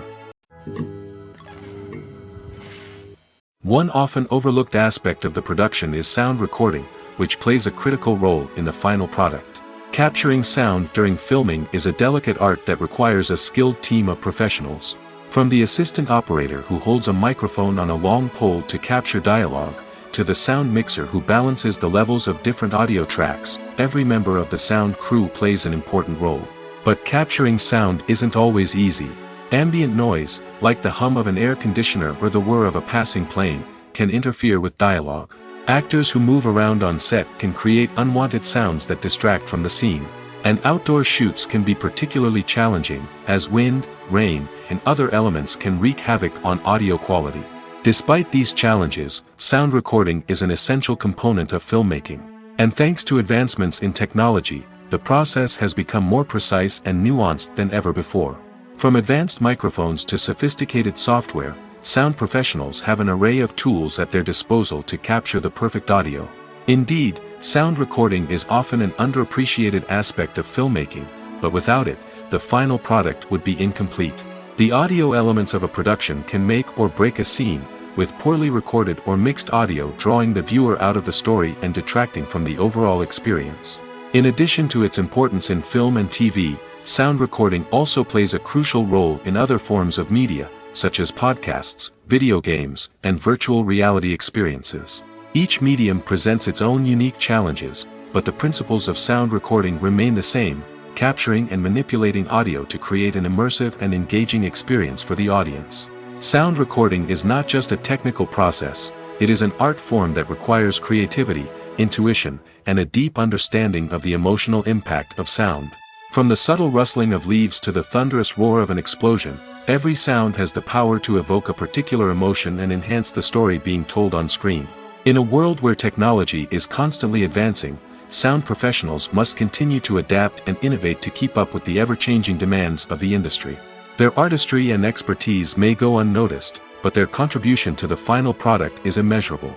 One often overlooked aspect of the production is sound recording, which plays a critical role in the final product. Capturing sound during filming is a delicate art that requires a skilled team of professionals. From the assistant operator who holds a microphone on a long pole to capture dialogue, to the sound mixer who balances the levels of different audio tracks, every member of the sound crew plays an important role. But capturing sound isn't always easy. Ambient noise, like the hum of an air conditioner or the whir of a passing plane, can interfere with dialogue. Actors who move around on set can create unwanted sounds that distract from the scene. And outdoor shoots can be particularly challenging, as wind, rain, and other elements can wreak havoc on audio quality. Despite these challenges, sound recording is an essential component of filmmaking. And thanks to advancements in technology, the process has become more precise and nuanced than ever before. From advanced microphones to sophisticated software, sound professionals have an array of tools at their disposal to capture the perfect audio. Indeed, sound recording is often an underappreciated aspect of filmmaking, but without it, the final product would be incomplete. The audio elements of a production can make or break a scene, with poorly recorded or mixed audio drawing the viewer out of the story and detracting from the overall experience. In addition to its importance in film and TV, sound recording also plays a crucial role in other forms of media, such as podcasts, video games, and virtual reality experiences. Each medium presents its own unique challenges, but the principles of sound recording remain the same, capturing and manipulating audio to create an immersive and engaging experience for the audience. Sound recording is not just a technical process, it is an art form that requires creativity, intuition, and a deep understanding of the emotional impact of sound. From the subtle rustling of leaves to the thunderous roar of an explosion, every sound has the power to evoke a particular emotion and enhance the story being told on screen. In a world where technology is constantly advancing, sound professionals must continue to adapt and innovate to keep up with the ever-changing demands of the industry. Their artistry and expertise may go unnoticed, but their contribution to the final product is immeasurable.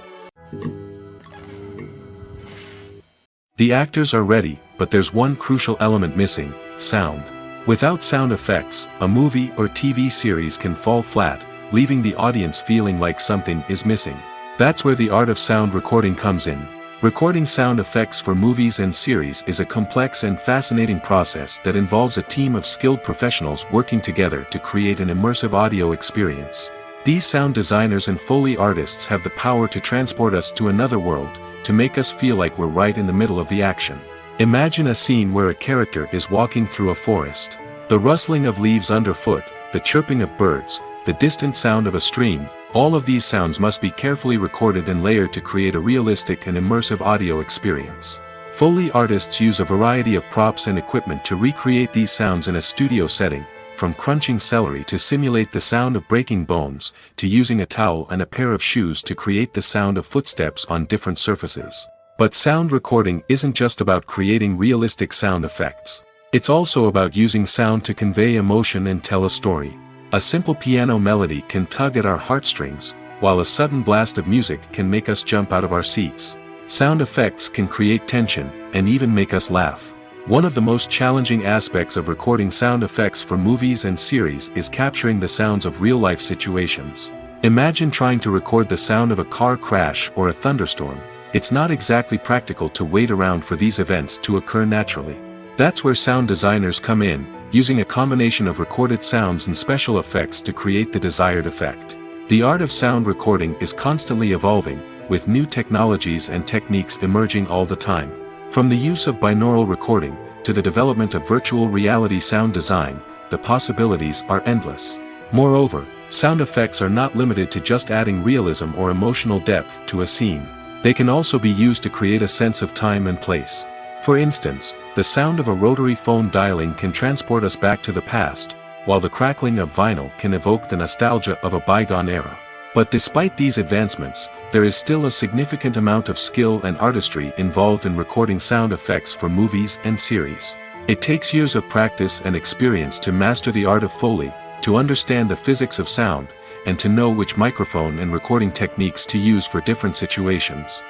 The actors are ready, but there's one crucial element missing: sound. Without sound effects, a movie or TV series can fall flat, leaving the audience feeling like something is missing. That's where the art of sound recording comes in. Recording sound effects for movies and series is a complex and fascinating process that involves a team of skilled professionals working together to create an immersive audio experience. These sound designers and Foley artists have the power to transport us to another world, to make us feel like we're right in the middle of the action. Imagine a scene where a character is walking through a forest. The rustling of leaves underfoot, the chirping of birds, the distant sound of a stream, all of these sounds must be carefully recorded and layered to create a realistic and immersive audio experience. Foley artists use a variety of props and equipment to recreate these sounds in a studio setting, from crunching celery to simulate the sound of breaking bones, to using a towel and a pair of shoes to create the sound of footsteps on different surfaces. But sound recording isn't just about creating realistic sound effects. It's also about using sound to convey emotion and tell a story. A simple piano melody can tug at our heartstrings, while a sudden blast of music can make us jump out of our seats. Sound effects can create tension, and even make us laugh. One of the most challenging aspects of recording sound effects for movies and series is capturing the sounds of real-life situations. Imagine trying to record the sound of a car crash or a thunderstorm. It's not exactly practical to wait around for these events to occur naturally. That's where sound designers come in, using a combination of recorded sounds and special effects to create the desired effect. The art of sound recording is constantly evolving, with new technologies and techniques emerging all the time. From the use of binaural recording, to the development of virtual reality sound design, the possibilities are endless. Moreover, sound effects are not limited to just adding realism or emotional depth to a scene. They can also be used to create a sense of time and place. For instance, the sound of a rotary phone dialing can transport us back to the past, while the crackling of vinyl can evoke the nostalgia of a bygone era. But despite these advancements, there is still a significant amount of skill and artistry involved in recording sound effects for movies and series. It takes years of practice and experience to master the art of Foley, to understand the physics of sound, and to know which microphone and recording techniques to use for different situations.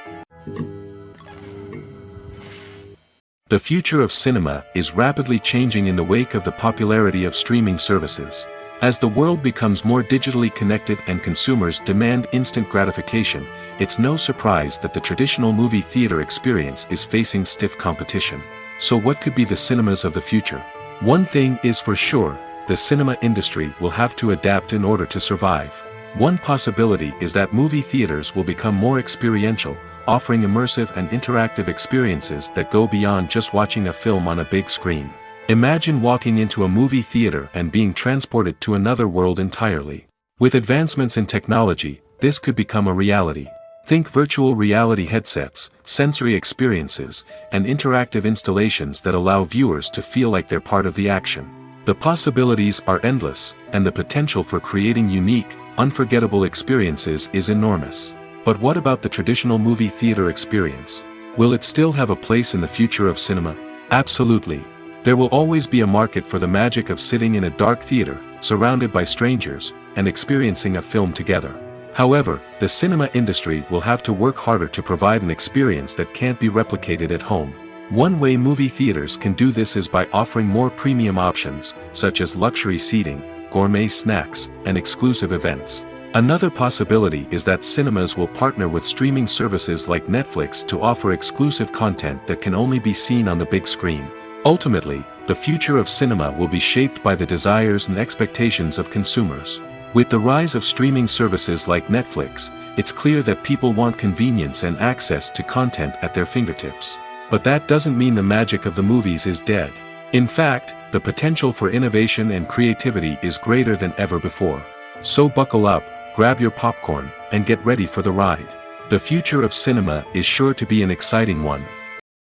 The future of cinema is rapidly changing in the wake of the popularity of streaming services. As the world becomes more digitally connected and consumers demand instant gratification, it's no surprise that the traditional movie theater experience is facing stiff competition. So what could be the cinemas of the future? One thing is for sure, the cinema industry will have to adapt in order to survive. One possibility is that movie theaters will become more experiential, offering immersive and interactive experiences that go beyond just watching a film on a big screen. Imagine walking into a movie theater and being transported to another world entirely. With advancements in technology, this could become a reality. Think virtual reality headsets, sensory experiences, and interactive installations that allow viewers to feel like they're part of the action. The possibilities are endless, and the potential for creating unique, unforgettable experiences is enormous. But what about the traditional movie theater experience? Will it still have a place in the future of cinema? Absolutely. There will always be a market for the magic of sitting in a dark theater, surrounded by strangers, and experiencing a film together. However, the cinema industry will have to work harder to provide an experience that can't be replicated at home. One way movie theaters can do this is by offering more premium options, such as luxury seating, gourmet snacks, and exclusive events. Another possibility is that cinemas will partner with streaming services like Netflix to offer exclusive content that can only be seen on the big screen. Ultimately, the future of cinema will be shaped by the desires and expectations of consumers. With the rise of streaming services like Netflix, it's clear that people want convenience and access to content at their fingertips. But that doesn't mean the magic of the movies is dead. In fact, the potential for innovation and creativity is greater than ever before. So buckle up, grab your popcorn, and get ready for the ride. The future of cinema is sure to be an exciting one.